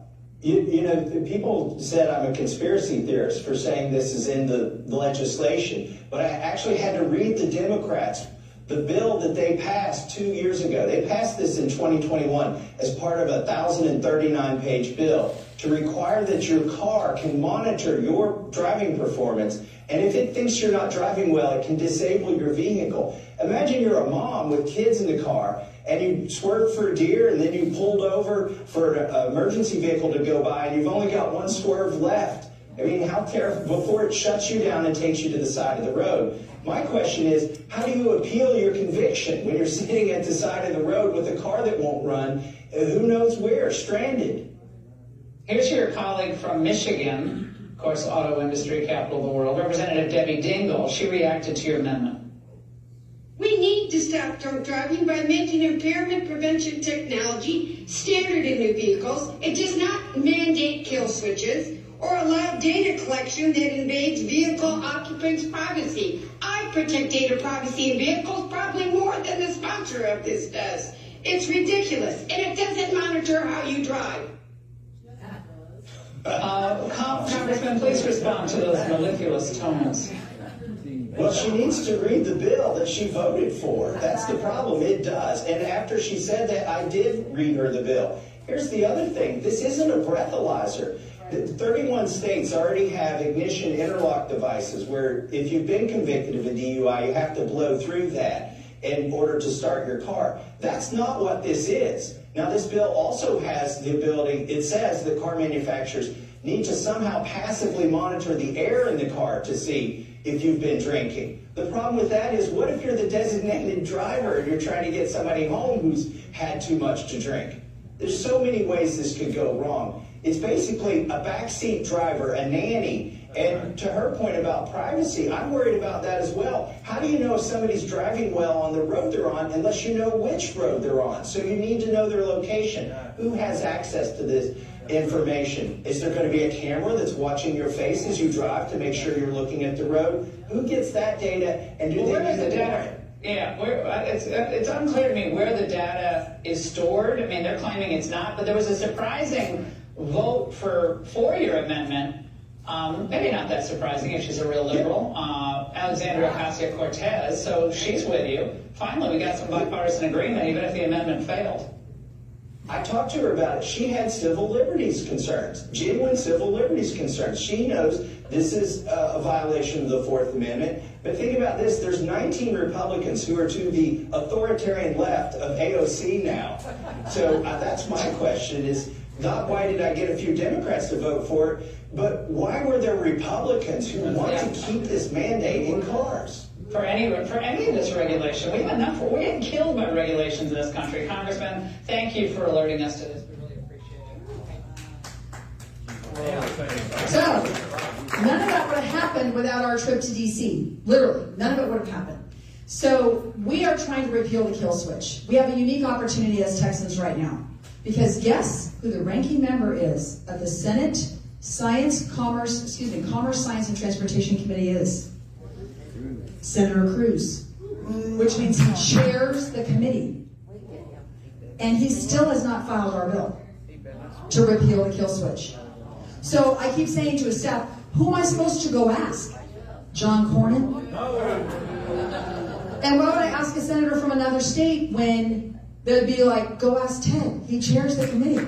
You know, people said I'm a conspiracy theorist for saying this is in the legislation, but I actually had to read the Democrats, the bill that they passed 2 years ago. They passed this in 2021 as part of a 1,039-page bill to require that your car can monitor your driving performance, and if it thinks you're not driving well, it can disable your vehicle. Imagine you're a mom with kids in the car, and you swerved for a deer, and then you pulled over for an emergency vehicle to go by, and you've only got one swerve left. I mean, how terrible, before it shuts you down and takes you to the side of the road. My question is, how do you appeal your conviction when you're sitting at the side of the road with a car that won't run, who knows where, stranded? Here's your colleague from Michigan, of course, auto industry capital of the world, Representative Debbie Dingell. She reacted to your amendment. We need to stop drunk driving by making impairment prevention technology standard in new vehicles. It does not mandate kill switches or allow data collection that invades vehicle occupants' privacy. I protect data privacy in vehicles probably more than the sponsor of this does. It's ridiculous, and it doesn't monitor how you drive. Congressman, please respond to those mellifluous tones. Well, she needs to read the bill that she voted for. That's the problem. It does. And after she said that, I did read her the bill. Here's the other thing. This isn't a breathalyzer. 31 states already have ignition interlock devices where if you've been convicted of a DUI, you have to blow through that in order to start your car. That's not what this is. Now, this bill also has the ability, it says that car manufacturers need to somehow passively monitor the air in the car to see if you've been drinking. The problem with that is, what if you're the designated driver and you're trying to get somebody home who's had too much to drink? There's so many ways this could go wrong. It's basically a backseat driver, a nanny, And to her point about privacy, I'm worried about that as well. How do you know if somebody's driving well on the road they're on unless you know which road they're on? So you need to know their location. Who has access to this information? Is there going to be a camera that's watching your face as you drive to make sure you're looking at the road? Who gets that data, and do Where they is the use it? data? Yeah, it's unclear to me where the data is stored. I mean, they're claiming it's not, but there was a surprising vote for your amendment. Maybe not that surprising if she's a real liberal. Alexandria Ocasio-Cortez, so she's with you. Finally, we got some bipartisan agreement, even if the amendment failed. I talked to her about it. She had civil liberties concerns, genuine civil liberties concerns. She knows this is a violation of the Fourth Amendment. But think about this. There's 19 Republicans who are to the authoritarian left of AOC now. So that's my question is not why did I get a few Democrats to vote for it, but why were there Republicans who want to keep this mandate in cars? For any of this regulation. We have enough. We're getting killed by regulations in this country. Congressman, thank you for alerting us to this. We really appreciate it. So, none of that would have happened without our trip to DC. Literally, none of it would have happened. So, we are trying to repeal the kill switch. We have a unique opportunity as Texans right now. Because guess who the ranking member is of the Senate Commerce, Science, and Transportation Committee is? Senator Cruz, which means he chairs the committee. And he still has not filed our bill to repeal the kill switch. So I keep saying to his staff, who am I supposed to go ask? John Cornyn? And why would I ask a senator from another state when they'd be like, go ask Ted. He chairs the committee.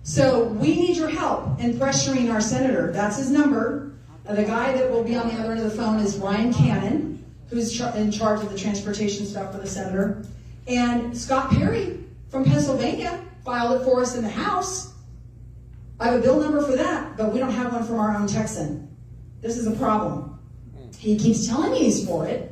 So we need your help in pressuring our senator. That's his number. The guy that will be on the other end of the phone is Ryan Cannon, who's in charge of the transportation stuff for the senator. And Scott Perry from Pennsylvania filed it for us in the House. I have a bill number for that, but we don't have one from our own Texan. This is a problem. He keeps telling me he's for it.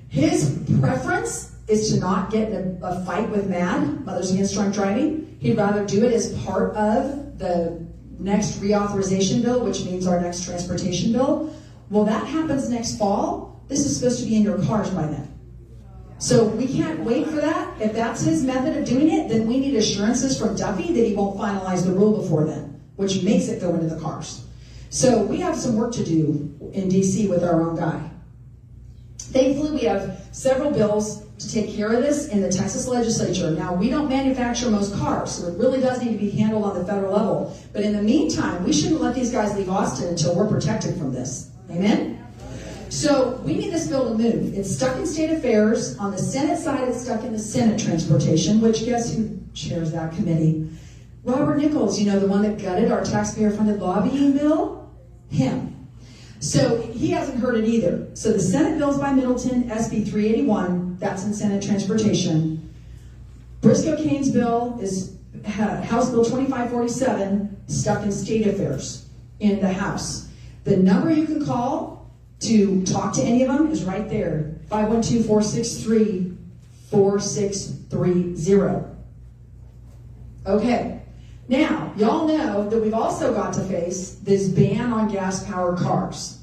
His preference is to not get in a fight with MAD, Mothers Against Drunk Driving. He'd rather do it as part of the next reauthorization bill, which means our next transportation bill. Well, that happens next fall. This is supposed to be in your cars by then. So we can't wait for that. If that's his method of doing it, then we need assurances from Duffy that he won't finalize the rule before then, which makes it go into the cars. So we have some work to do in DC with our own guy. Thankfully, we have several bills to take care of this in the Texas legislature. Now, we don't manufacture most cars, so it really does need to be handled on the federal level. But in the meantime, we shouldn't let these guys leave Austin until we're protected from this. Amen? So we need this bill to move. It's stuck in state affairs. On the Senate side, it's stuck in the Senate transportation, which guess who chairs that committee? Robert Nichols, you know, the one that gutted our taxpayer-funded lobbying bill? Him. So he hasn't heard it either. So the Senate bill's by Middleton, SB 381, that's in Senate Transportation. Briscoe Kane's bill is House Bill 2547, stuck in state affairs in the House. The number you can call to talk to any of them is right there, 512-463-4630. Okay. Now, y'all know that we've also got to face this ban on gas-powered cars.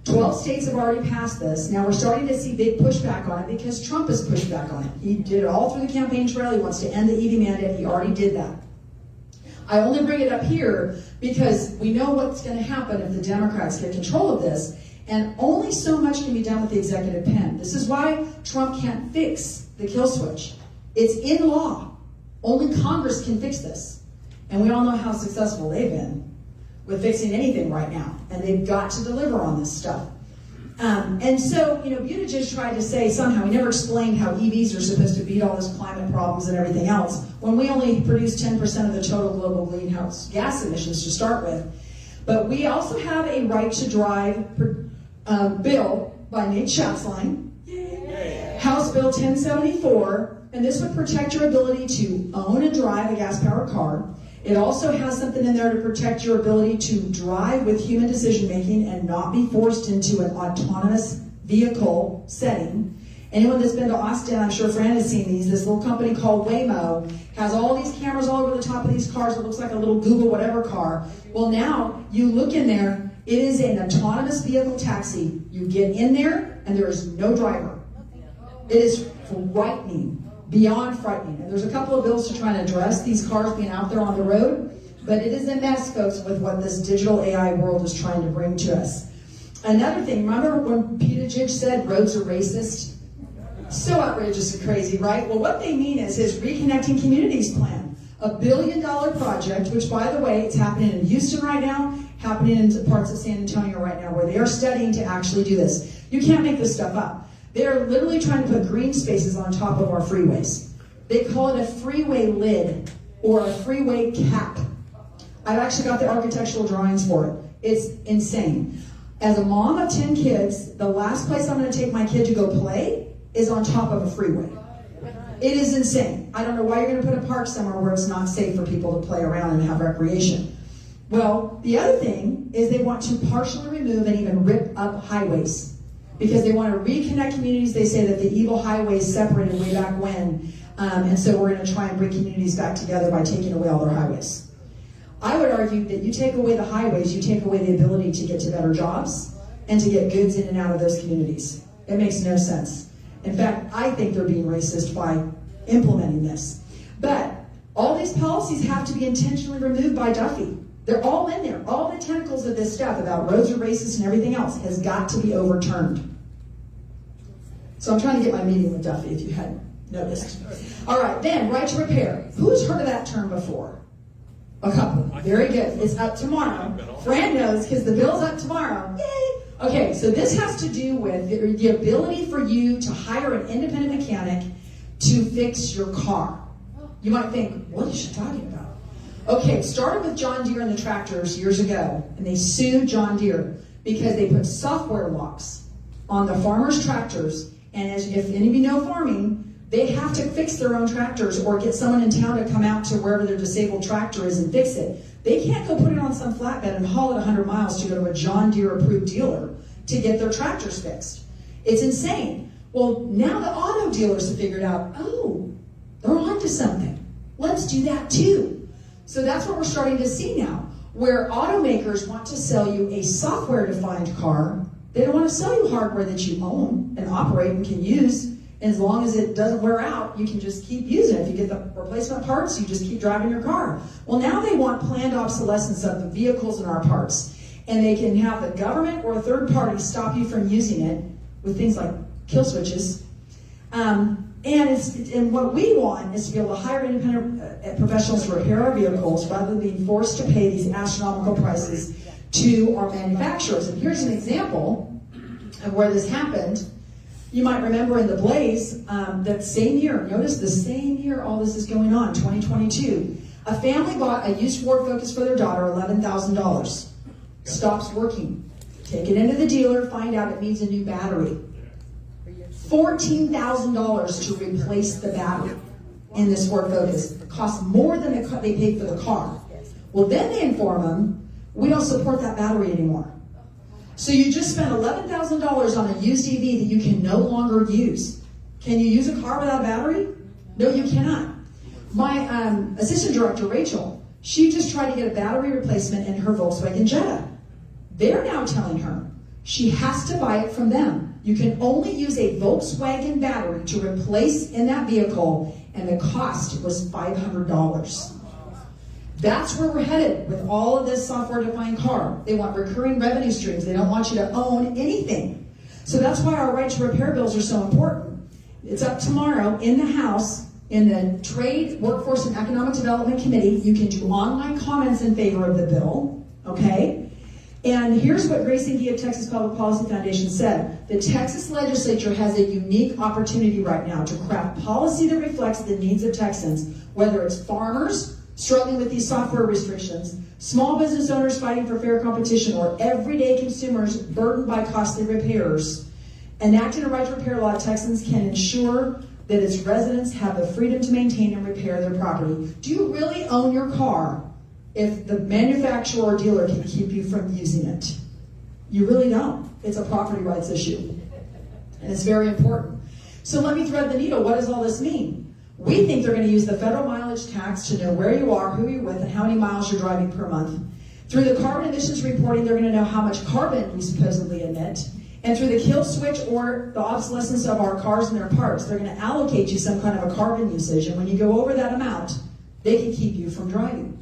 12 states have already passed this. Now we're starting to see big pushback on it because Trump has pushed back on it. He did it all through the campaign trail. He wants to end the EV mandate. He already did that. I only bring it up here because we know what's going to happen if the Democrats get control of this, and only so much can be done with the executive pen. This is why Trump can't fix the kill switch. It's in law. Only Congress can fix this. And we all know how successful they've been with fixing anything right now. And they've got to deliver on this stuff. And so, you know, Buttigieg tried to say somehow, he never explained how EVs are supposed to beat all this climate problems and everything else, when we only produce 10% of the total global greenhouse gas emissions to start with. But we also have a right to drive bill by Nate Schatzline, House Bill 1074, and this would protect your ability to own and drive a gas-powered car. It also has something in there to protect your ability to drive with human decision-making and not be forced into an autonomous vehicle setting. Anyone that's been to Austin, I'm sure Fran has seen these. This little company called Waymo has all these cameras all over the top of these cars. It looks like a little Google whatever car. Well, now you look in there It is an autonomous vehicle taxi. You get in there and there is no driver. It is frightening, beyond frightening. And there's a couple of bills to try and address these cars being out there on the road, but it is a mess, folks, with what this digital AI world is trying to bring to us. Another thing, remember when Buttigieg said roads are racist? So outrageous and crazy, right? Well, what they mean is his Reconnecting Communities plan, $1 billion project, which, by the way, it's happening in Houston right now, happening in parts of San Antonio right now, where they are studying to actually do this. You can't make this stuff up. They are literally trying to put green spaces on top of our freeways. They call it a freeway lid or a freeway cap. I've actually got the architectural drawings for it. It's insane. As a mom of 10 kids, the last place I'm going to take my kid to go play is on top of a freeway. It is insane. I don't know why you're going to put a park somewhere where it's not safe for people to play around and have recreation. Well, the other thing is they want to partially remove and even rip up highways because they want to reconnect communities. They say that the evil highways separated way back when, and so we're going to try and bring communities back together by taking away all their highways. I would argue that you take away the highways, you take away the ability to get to better jobs and to get goods in and out of those communities. It makes no sense. In fact, I think they're being racist by implementing this. But all these policies have to be intentionally removed by Duffy. They're all in there. All the tentacles of this stuff about roads are racist and everything else has got to be overturned. So I'm trying to get my meeting with Duffy, if you hadn't noticed. All right, then, right to repair. Who's heard of that term before? A couple. Very good. It's up tomorrow. Fran knows because the bill's up tomorrow. Yay! Okay, so this has to do with the ability for you to hire an independent mechanic to fix your car. You might think, what is she talking about? Okay, it started with John Deere and the tractors years ago, and they sued John Deere because they put software locks on the farmers' tractors, and as if any of you know farming, they have to fix their own tractors or get someone in town to come out to wherever their disabled tractor is and fix it. They can't go put it on some flatbed and haul it 100 miles to go to a John Deere approved dealer to get their tractors fixed. It's insane. Well, now the auto dealers have figured out, oh, they're onto something. Let's do that too. So that's what we're starting to see now, where automakers want to sell you a software-defined car. They don't want to sell you hardware that you own and operate and can use. And as long as it doesn't wear out, you can just keep using it. If you get the replacement parts, you just keep driving your car. Well, now they want planned obsolescence of the vehicles and our parts. And they can have the government or a third party stop you from using it with things like kill switches. And what we want is to be able to hire independent professionals to repair our vehicles rather than being forced to pay these astronomical prices to our manufacturers. And here's an example of where this happened. You might remember in the Blaze, that same year, notice the same year all this is going on, 2022, a family bought a used Ford Focus for their daughter, $11,000. Stops working. Take it into the dealer, find out it needs a new battery. $14,000 to replace the battery in this Ford Focus. It costs more than they paid for the car. Well, then they inform them, we don't support that battery anymore. So you just spent $11,000 on a used EV that you can no longer use. Can you use a car without a battery? No, you cannot. My assistant director, Rachel, she just tried to get a battery replacement in her Volkswagen Jetta. They're now telling her she has to buy it from them. You can only use a Volkswagen battery to replace in that vehicle, and the cost was $500. That's where we're headed with all of this software-defined car. They want recurring revenue streams. They don't want you to own anything. So that's why our right to repair bills are so important. It's up tomorrow in the House, in the Trade, Workforce, and Economic Development Committee. You can do online comments in favor of the bill, okay? And here's what Grace Inge of Texas Public Policy Foundation said. The Texas legislature has a unique opportunity right now to craft policy that reflects the needs of Texans, whether it's farmers struggling with these software restrictions, small business owners fighting for fair competition, or everyday consumers burdened by costly repairs. Enacting a right to repair law, Texans can ensure that its residents have the freedom to maintain and repair their property. Do you really own your car if the manufacturer or dealer can keep you from using it? You really don't. It's a property rights issue. And it's very important. So let me thread the needle. What does all this mean? We think they're going to use the federal mileage tax to know where you are, who you're with, and how many miles you're driving per month. Through the carbon emissions reporting, they're going to know how much carbon we supposedly emit. And through the kill switch or the obsolescence of our cars and their parts, they're going to allocate you some kind of a carbon usage. And when you go over that amount, they can keep you from driving.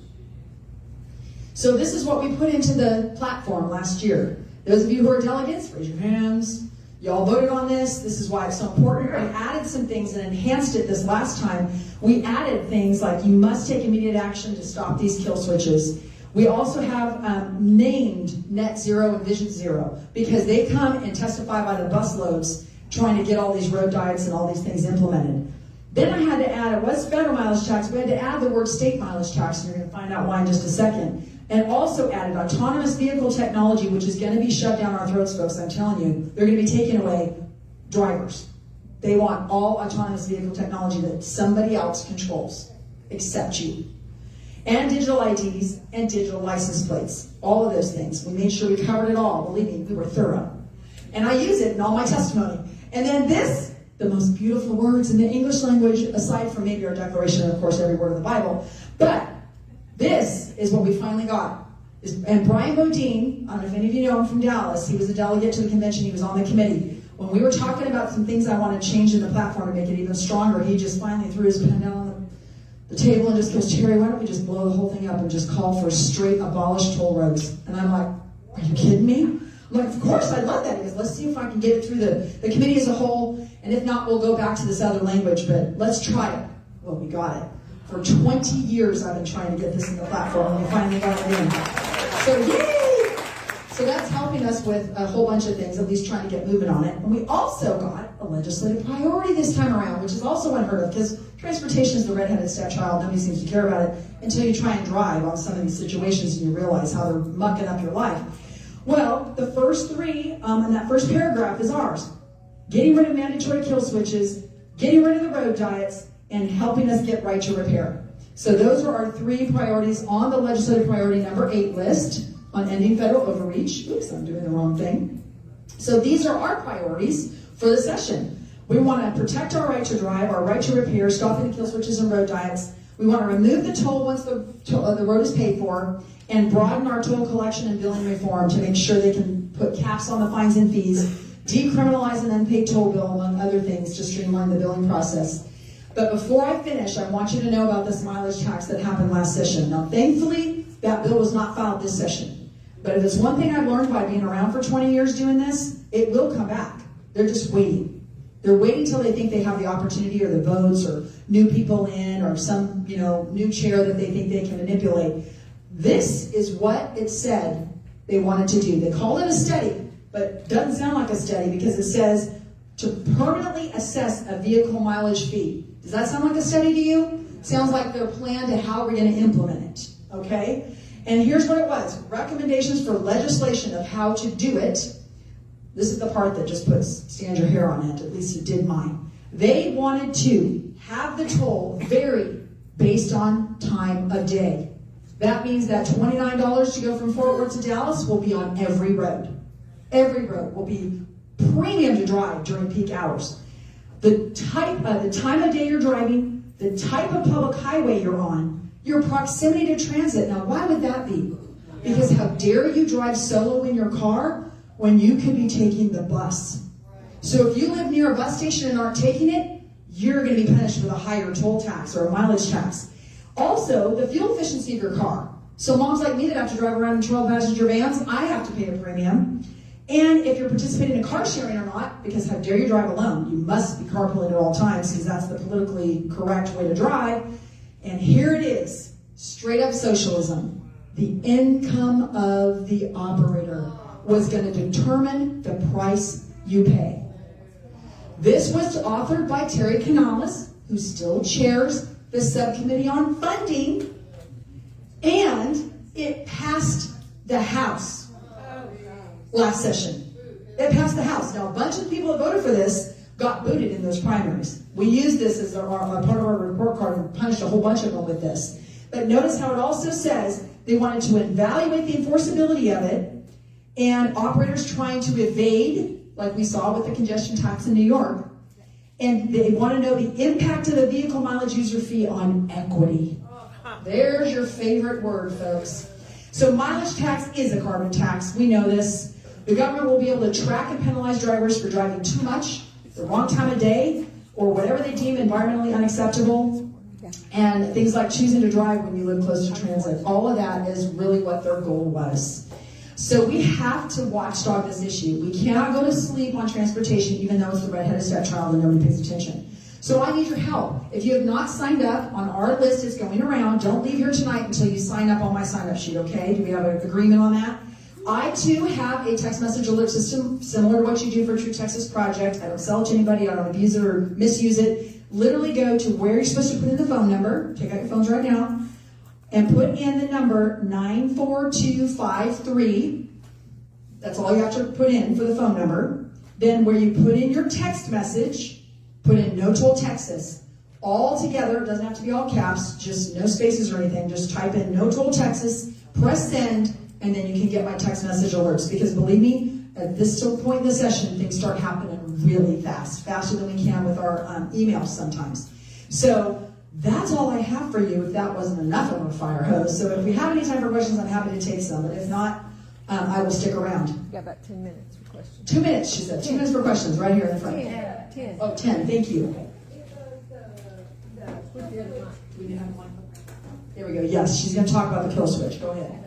So this is what we put into the platform last year. Those of you who are delegates, raise your hands. Y'all voted on this. This is why it's so important. We added some things and enhanced it this last time. We added things like you must take immediate action to stop these kill switches. We also have named Net Zero and Vision Zero because they come and testify by the busloads trying to get all these road diets and all these things implemented. Then I had to add, it was federal mileage tax, we had to add the word state mileage tax, and you're going to find out why in just a second. And also added autonomous vehicle technology, which is going to be shoved down our throats, folks, I'm telling you. They're going to be taking away drivers. They want all autonomous vehicle technology that somebody else controls, except you. And digital IDs and digital license plates. All of those things. We made sure we covered it all. Believe me, we were thorough. And I use it in all my testimony. And then this, the most beautiful words in the English language, aside from maybe our declaration and, of course, every word of the Bible. But this is what we finally got. And Brian Bodine, I don't know if any of you know him from Dallas, he was a delegate to the convention, he was on the committee. When we were talking about some things I want to change in the platform to make it even stronger, he just finally threw his pen down on the table and just goes, Terri, why don't we just blow the whole thing up and just call for straight abolished toll roads? And I'm like, are you kidding me? I'm like, of course, I love that. He goes, let's see if I can get it through the committee as a whole, and if not, we'll go back to this other language, but let's try it. Well, we got it. For 20 years, I've been trying to get this in the platform, and we finally got it in. So, yay! So that's helping us with a whole bunch of things, at least trying to get moving on it. And we also got a legislative priority this time around, which is also unheard of, because transportation is the redheaded stepchild. Nobody seems to care about it until you try and drive on some of these situations and you realize how they're mucking up your life. Well, the first three in that first paragraph is ours. Getting rid of mandatory kill switches, getting rid of the road diets, and helping us get right to repair. So those are our three priorities on the legislative priority number 8 list on ending federal overreach. Oops, I'm doing the wrong thing. So these are our priorities for the session. We want to protect our right to drive, our right to repair, stopping the kill switches and road diets. We want to remove the toll once the road is paid for, and broaden our toll collection and billing reform to make sure they can put caps on the fines and fees, decriminalize an unpaid toll bill, among other things, to streamline the billing process. But before I finish, I want you to know about this mileage tax that happened last session. Now, thankfully, that bill was not filed this session. But if it's one thing I've learned by being around for 20 years doing this, it will come back. They're just waiting. They're waiting till they think they have the opportunity or the votes or new people in or some, new chair that they think they can manipulate. This is what it said they wanted to do. They called it a study, but it doesn't sound like a study because it says to permanently assess a vehicle mileage fee. Does that sound like a study to you? Sounds like their plan to how we're going to implement it, okay? And here's what it was. Recommendations for legislation of how to do it. This is the part that just stands your hair on end, at least it did mine. They wanted to have the toll vary based on time of day. That means that $29 to go from Fort Worth to Dallas will be on every road. Every road will be premium to drive during peak hours. The time of day you're driving, the type of public highway you're on, your proximity to transit. Now, why would that be? Because how dare you drive solo in your car when you could be taking the bus? So if you live near a bus station and aren't taking it, you're going to be punished with a higher toll tax or a mileage tax. Also, the fuel efficiency of your car. So moms like me that have to drive around in 12-passenger vans, I have to pay a premium. And if you're participating in car sharing or not, because how dare you drive alone? You must be carpooling at all times because that's the politically correct way to drive. And here it is, straight up socialism. The income of the operator was going to determine the price you pay. This was authored by Terri Canales, who still chairs the subcommittee on funding, and it passed the House last session. It passed the House. Now, a bunch of people that voted for this got booted in those primaries. We used this as part of our report card and punished a whole bunch of them with this. But notice how it also says they wanted to evaluate the enforceability of it, and operators trying to evade, like we saw with the congestion tax in New York, and they want to know the impact of the vehicle mileage user fee on equity. There's your favorite word, folks. So mileage tax is a carbon tax. We know this. The government will be able to track and penalize drivers for driving too much, the wrong time of day, or whatever they deem environmentally unacceptable. And things like choosing to drive when you live close to transit. All of that is really what their goal was. So we have to watchdog this issue. We cannot go to sleep on transportation, even though it's the redheaded stepchild and nobody pays attention. So I need your help. If you have not signed up on our list, it's going around. Don't leave here tonight until you sign up on my sign-up sheet, okay? Do we have an agreement on that? I, too, have a text message alert system similar to what you do for True Texas Project. I don't sell it to anybody. I don't abuse it or misuse it. Literally go to where you're supposed to put in the phone number. Take out your phones right now. And put in the number 94253. That's all you have to put in for the phone number. Then where you put in your text message, put in No Toll Texas. All together, it doesn't have to be all caps, just no spaces or anything. Just type in No Toll Texas, press send, and then you can get my text message alerts. Because believe me, at this point in the session, things start happening really fast, faster than we can with our emails sometimes. So that's all I have for you, if that wasn't enough of a fire hose. So if we have any time for questions, I'm happy to take some. But if not, I will stick around. You got about 10 minutes for questions. 2 minutes, she said. 2 minutes for questions, right here in the front. 10. Oh, 10, thank you. We do have one. There we go. Yes, she's going to talk about the kill switch. Go ahead.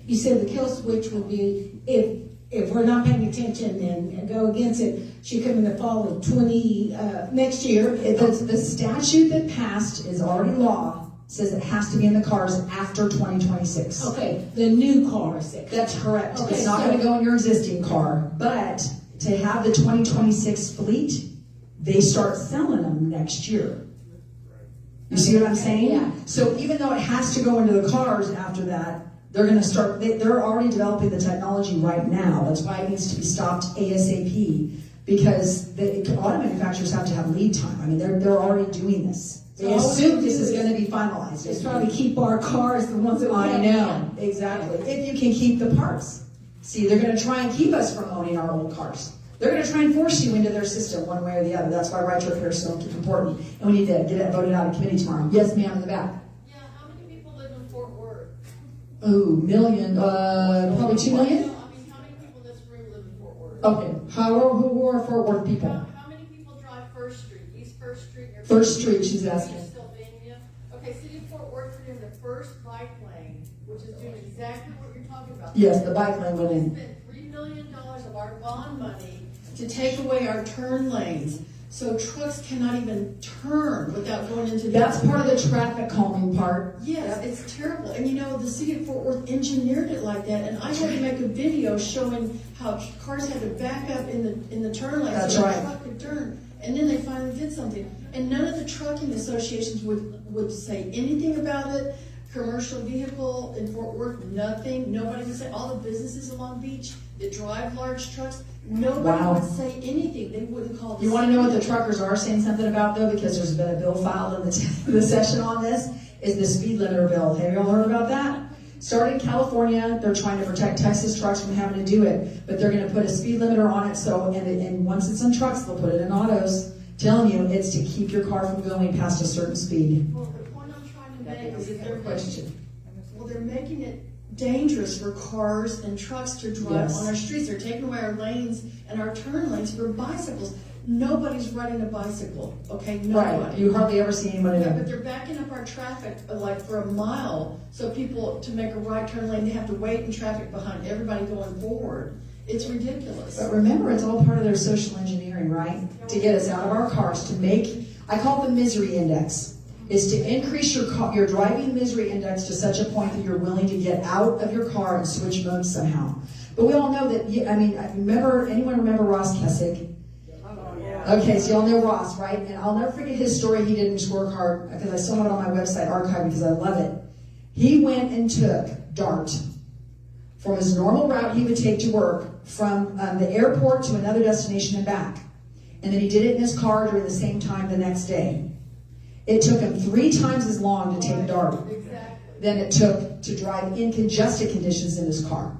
You said the kill switch would be if we're not paying attention and go against it, should come in the fall of next year. The statute that passed is already law. Says it has to be in the cars after 2026. Okay, the new car section. That's correct. Okay, It's not so- going to go in your existing car, but to have the 2026 fleet, they start selling them next year. You see what I'm saying? Yeah. So even though it has to go into the cars after that, they're going to start, they're already developing the technology right now. That's why it needs to be stopped ASAP, because the auto manufacturers have to have lead time. I mean, they're already doing this. They So all we assume do this is is- going to be finalized. Just trying to keep our cars, the ones that we I have. know, exactly. If you can keep the parts. See, they're going to try and keep us from owning our old cars. They're going to try and force you into their system one way or the other. That's why right to repair is so important. And we need to get it voted out of committee tomorrow. Yes, ma'am, in the back. Yeah, how many people live in Fort Worth? Ooh, million, probably 2 million? I mean, how many people in this room live in Fort Worth? Okay, who are Fort Worth people? How many people drive First Street, East First Street? Or First Street, she's asking. Pennsylvania? Okay, City of Fort Worth put in the first bike lane, which is doing exactly what you're talking about. Yes, the bike lane went in. Spent $3 million of our bond money. To take away our turn lanes, so trucks cannot even turn without going into the. That's part of the traffic calming part. Yes, it's terrible. And you know, the city of Fort Worth engineered it like that, and I had to make a video showing how cars had to back up in the turn lane That's so right. the truck could turn. And then they finally did something. And none of the trucking associations would say anything about it. Commercial vehicle in Fort Worth, nothing. Nobody would say. All the businesses along beach that drive large trucks, nobody Wow. would say anything. They wouldn't call the You want to know what the city. truckers are saying something about, though, because there's been a bill filed in the session on this, is the speed limiter bill. Have you all heard about that? Started in California, they're trying to protect Texas trucks from having to do it, but they're going to put a speed limiter on it, and once it's in trucks, they'll put it in autos, telling you it's to keep your car from going past a certain speed. Well, the point I'm trying to make is if they're making it dangerous for cars and trucks to drive Yes. on our streets. They're taking away our lanes and our turn lanes for bicycles. Nobody's riding a bicycle, okay? Nobody. Right, you hardly ever see anybody Yeah, do but they're backing up our traffic like for a mile, so people, to make a right turn lane, they have to wait in traffic behind everybody going forward. It's ridiculous. But remember, it's all part of their social engineering, right? To get us out of our cars, to make, I call it the misery index, is to increase your driving misery index to such a point that you're willing to get out of your car and switch modes somehow. But we all know that, anyone remember Ross Kessick? Okay, so y'all know Ross, right? And I'll never forget his story he did in his scorecard, because I still have it on my website archived because I love it. He went and took DART from his normal route he would take to work from the airport to another destination and back. And then he did it in his car during the same time the next day. It took him 3 times as long to take DART than it took to drive in congested conditions in his car.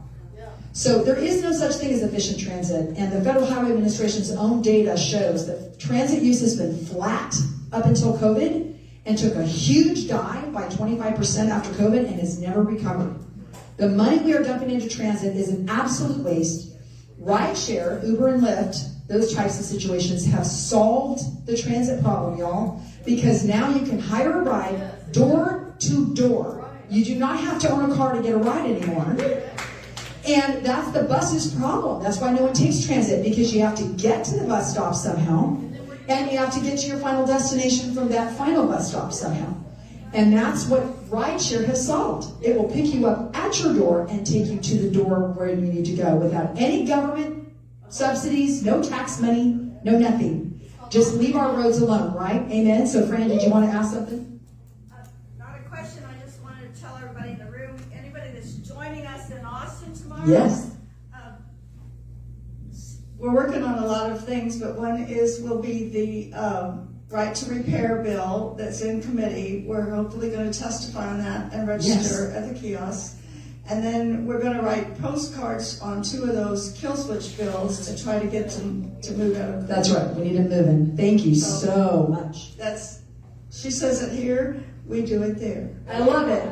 So there is no such thing as efficient transit, and the Federal Highway Administration's own data shows that transit use has been flat up until COVID, and took a huge dive by 25% after COVID and has never recovered. The money we are dumping into transit is an absolute waste. Rideshare, Uber and Lyft, those types of situations have solved the transit problem, y'all, because now you can hire a ride door to door. You do not have to own a car to get a ride anymore. And that's the bus's problem. That's why no one takes transit, because you have to get to the bus stop somehow, and you have to get to your final destination from that final bus stop somehow. And that's what rideshare has solved. It will pick you up at your door and take you to the door where you need to go without any government subsidies, no tax money, no nothing. Just leave our roads alone, right? Amen. So, Fran, did you want to ask something? Not a question, I just wanted to tell everybody in the room, anybody that's joining us in Austin tomorrow. Yes. We're working on a lot of things, but one will be the right to repair bill that's in committee. We're hopefully going to testify on that and register at the kiosk. And then we're going to write postcards on 2 of those kill switch bills to try to get them to move out of. That's right. We need them moving. Thank you so much. She says it here, we do it there. I love it.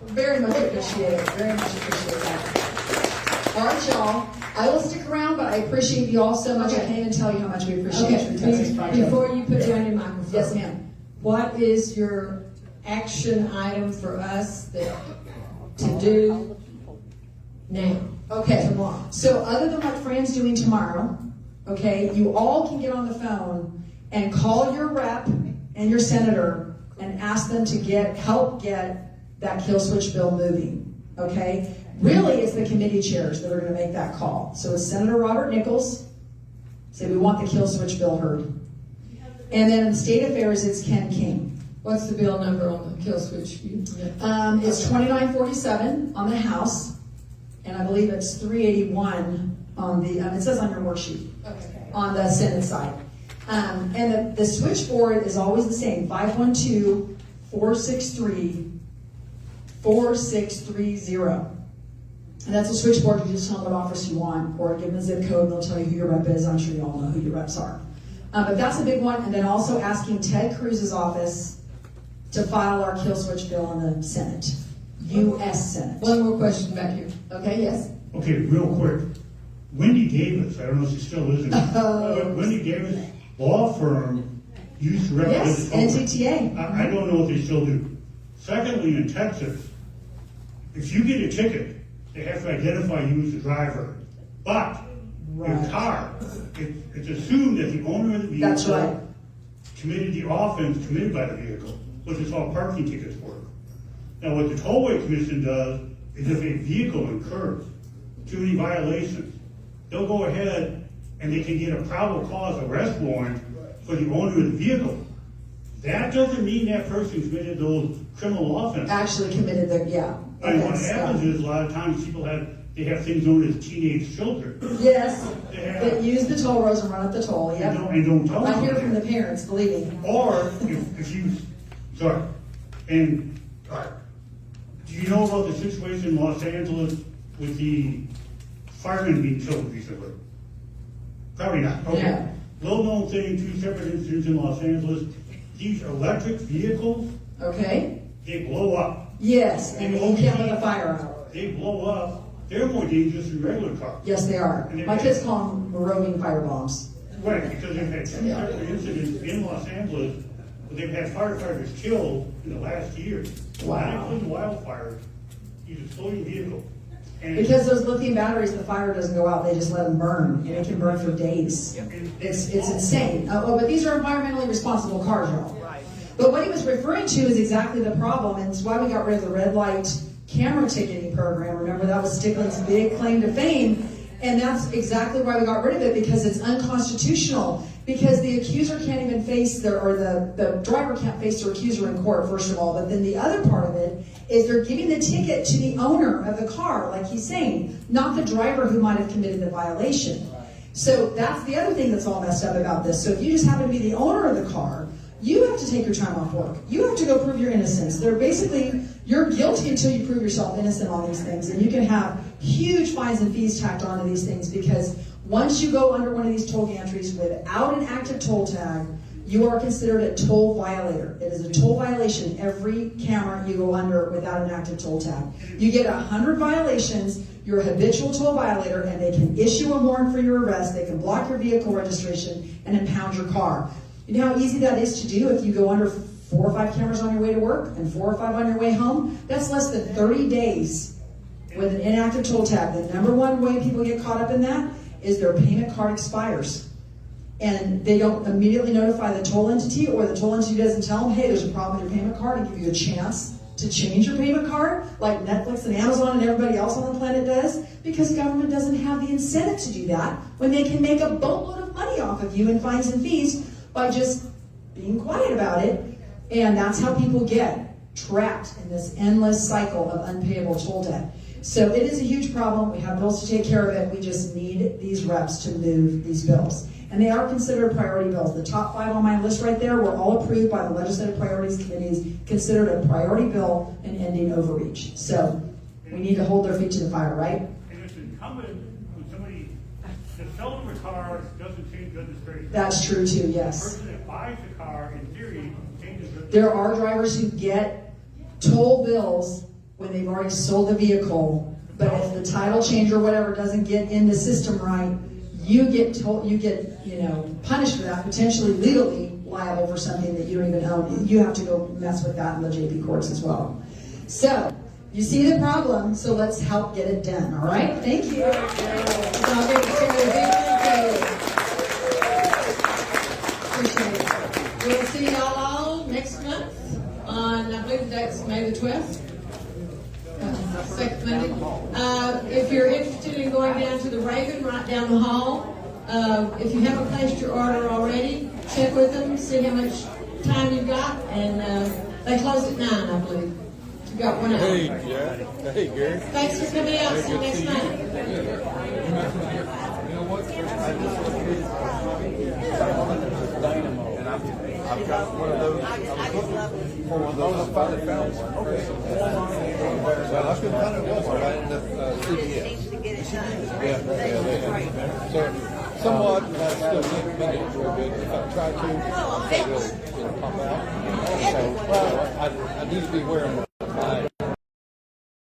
Very much appreciate it. Very much appreciate that. All right, y'all. I will stick around, but I appreciate you all so much. I can't even tell you how much we appreciate your Texas Project. Before you put down your microphone. Yes, ma'am. What is your action item for us to do now? Okay. Tomorrow. So other than what Fran's doing tomorrow, okay, you all can get on the phone and call your rep and your senator and ask them to help get that kill switch bill moving. Okay? Really, it's the committee chairs that are going to make that call. So it's Senator Robert Nichols. Say we want the kill switch bill heard. And then in state affairs, it's Ken King. What's the bill number on the kill switch? It's 2947 on the House, and I believe it's 381 on the, it says on your worksheet, on the Senate side. And the switchboard is always the same, 512-463-4630. And that's a switchboard. You just tell them what office you want, or give them a zip code and they'll tell you who your rep is. I'm sure you all know who your reps are. But that's a big one. And then also asking Ted Cruz's office to file our kill switch bill in the Senate, U.S. Senate. One more question back here. Okay, yes? Okay, real quick. Wendy Davis, I don't know if she still is, but Wendy Davis law firm used to represent Yes, the public. NTTA. I don't know if they still do. Secondly, in Texas, if you get a ticket, they have to identify you as the driver. But in car, it's assumed that the owner of the vehicle That's right. committed the offense committed by the vehicle, which is all parking tickets for. Now, what the Tollway Commission does is if a vehicle incurs too many violations, they'll go ahead and they can get a probable cause arrest warrant for the owner of the vehicle. That doesn't mean that person committed those criminal offenses. Actually committed the, And what offense, happens is a lot of times people have things known as teenage children. Yes, that use the toll roads and run up the toll, And yep. don't tell I them. hear from the parents, believe me. Or if you, sorry, and do you know about the situation in Los Angeles with the firemen being killed recently? Probably not. Okay. Yeah. Little known thing, 2 separate incidents in Los Angeles. These electric vehicles, Okay? they blow up. Yes, and you can't let the fire out. They blow up. They're more dangerous than regular cars. Yes, they are. My kids call them roving fire bombs. Right, because they've had 2 separate incidents in Los Angeles, but they've had firefighters killed in the last year. Wow. Not including wildfires, these exploding vehicles. And Because those lithium batteries, the fire doesn't go out, they just let them burn, and it can burn for days. It's insane. But these are environmentally responsible cars, y'all. But what he was referring to is exactly the problem, and it's why we got rid of the red light camera ticketing program. Remember, that was Stickland's big claim to fame, and that's exactly why we got rid of it, because it's unconstitutional. Because the accuser can't even face the driver can't face their accuser in court, first of all. But then the other part of it is they're giving the ticket to the owner of the car, like he's saying, not the driver who might have committed the violation. So that's the other thing that's all messed up about this. So if you just happen to be the owner of the car, you have to take your time off work. You have to go prove your innocence. They're basically, you're guilty until you prove yourself innocent on these things. And you can have huge fines and fees tacked onto these things, because once you go under one of these toll gantries without an active toll tag, you are considered a toll violator. It is a toll violation every camera you go under without an active toll tag. You get 100 violations, you're a habitual toll violator, and they can issue a warrant for your arrest, they can block your vehicle registration, and impound your car. You know how easy that is to do if you go under 4 or 5 cameras on your way to work and 4 or 5 on your way home? That's less than 30 days with an inactive toll tag. The number one way people get caught up in that is their payment card expires. And they don't immediately notify the toll entity, or the toll entity doesn't tell them, hey, there's a problem with your payment card, and give you a chance to change your payment card, like Netflix and Amazon and everybody else on the planet does, because government doesn't have the incentive to do that when they can make a boatload of money off of you in fines and fees by just being quiet about it. And that's how people get trapped in this endless cycle of unpayable toll debt. So it is a huge problem. We have bills to take care of it. We just need these reps to move these bills. And they are considered priority bills. The top 5 on my list right there were all approved by the Legislative Priorities Committees, considered a priority bill in ending overreach. So we need to hold their feet to the fire, right? And it's incumbent when somebody just sells them a car doesn't change registration. That's true too, The yes. person that buys the car, in theory, changes registration. There are drivers who get toll bills when they've already sold the vehicle, but if the title change or whatever doesn't get in the system right, you get punished for that, potentially legally liable for something that you don't even own. You have to go mess with that in the JP courts as well. So, you see the problem, so let's help get it done, all right? Thank you. So I'll give it to you. Appreciate it. We'll see y'all all next month on, I believe that's May the 12th. Second Monday. If you're interested in going down to the Raven right down the hall, if you haven't placed your order already, check with them, see how much time you've got, and they close at 9, I believe. You got 1 hour. Hey, Jack. Hey, Gary. Thanks for coming out. See you next month. You know what? Dynamo. And I've got one of those. I was looking for one of those. I finally found one. Okay. Well, I couldn't find it at Walmart. I ended up CVS. Yeah, they had. So, somewhat, but I still think maybe it's real good. If I try to, it will pop out. So, well, I need to be wearing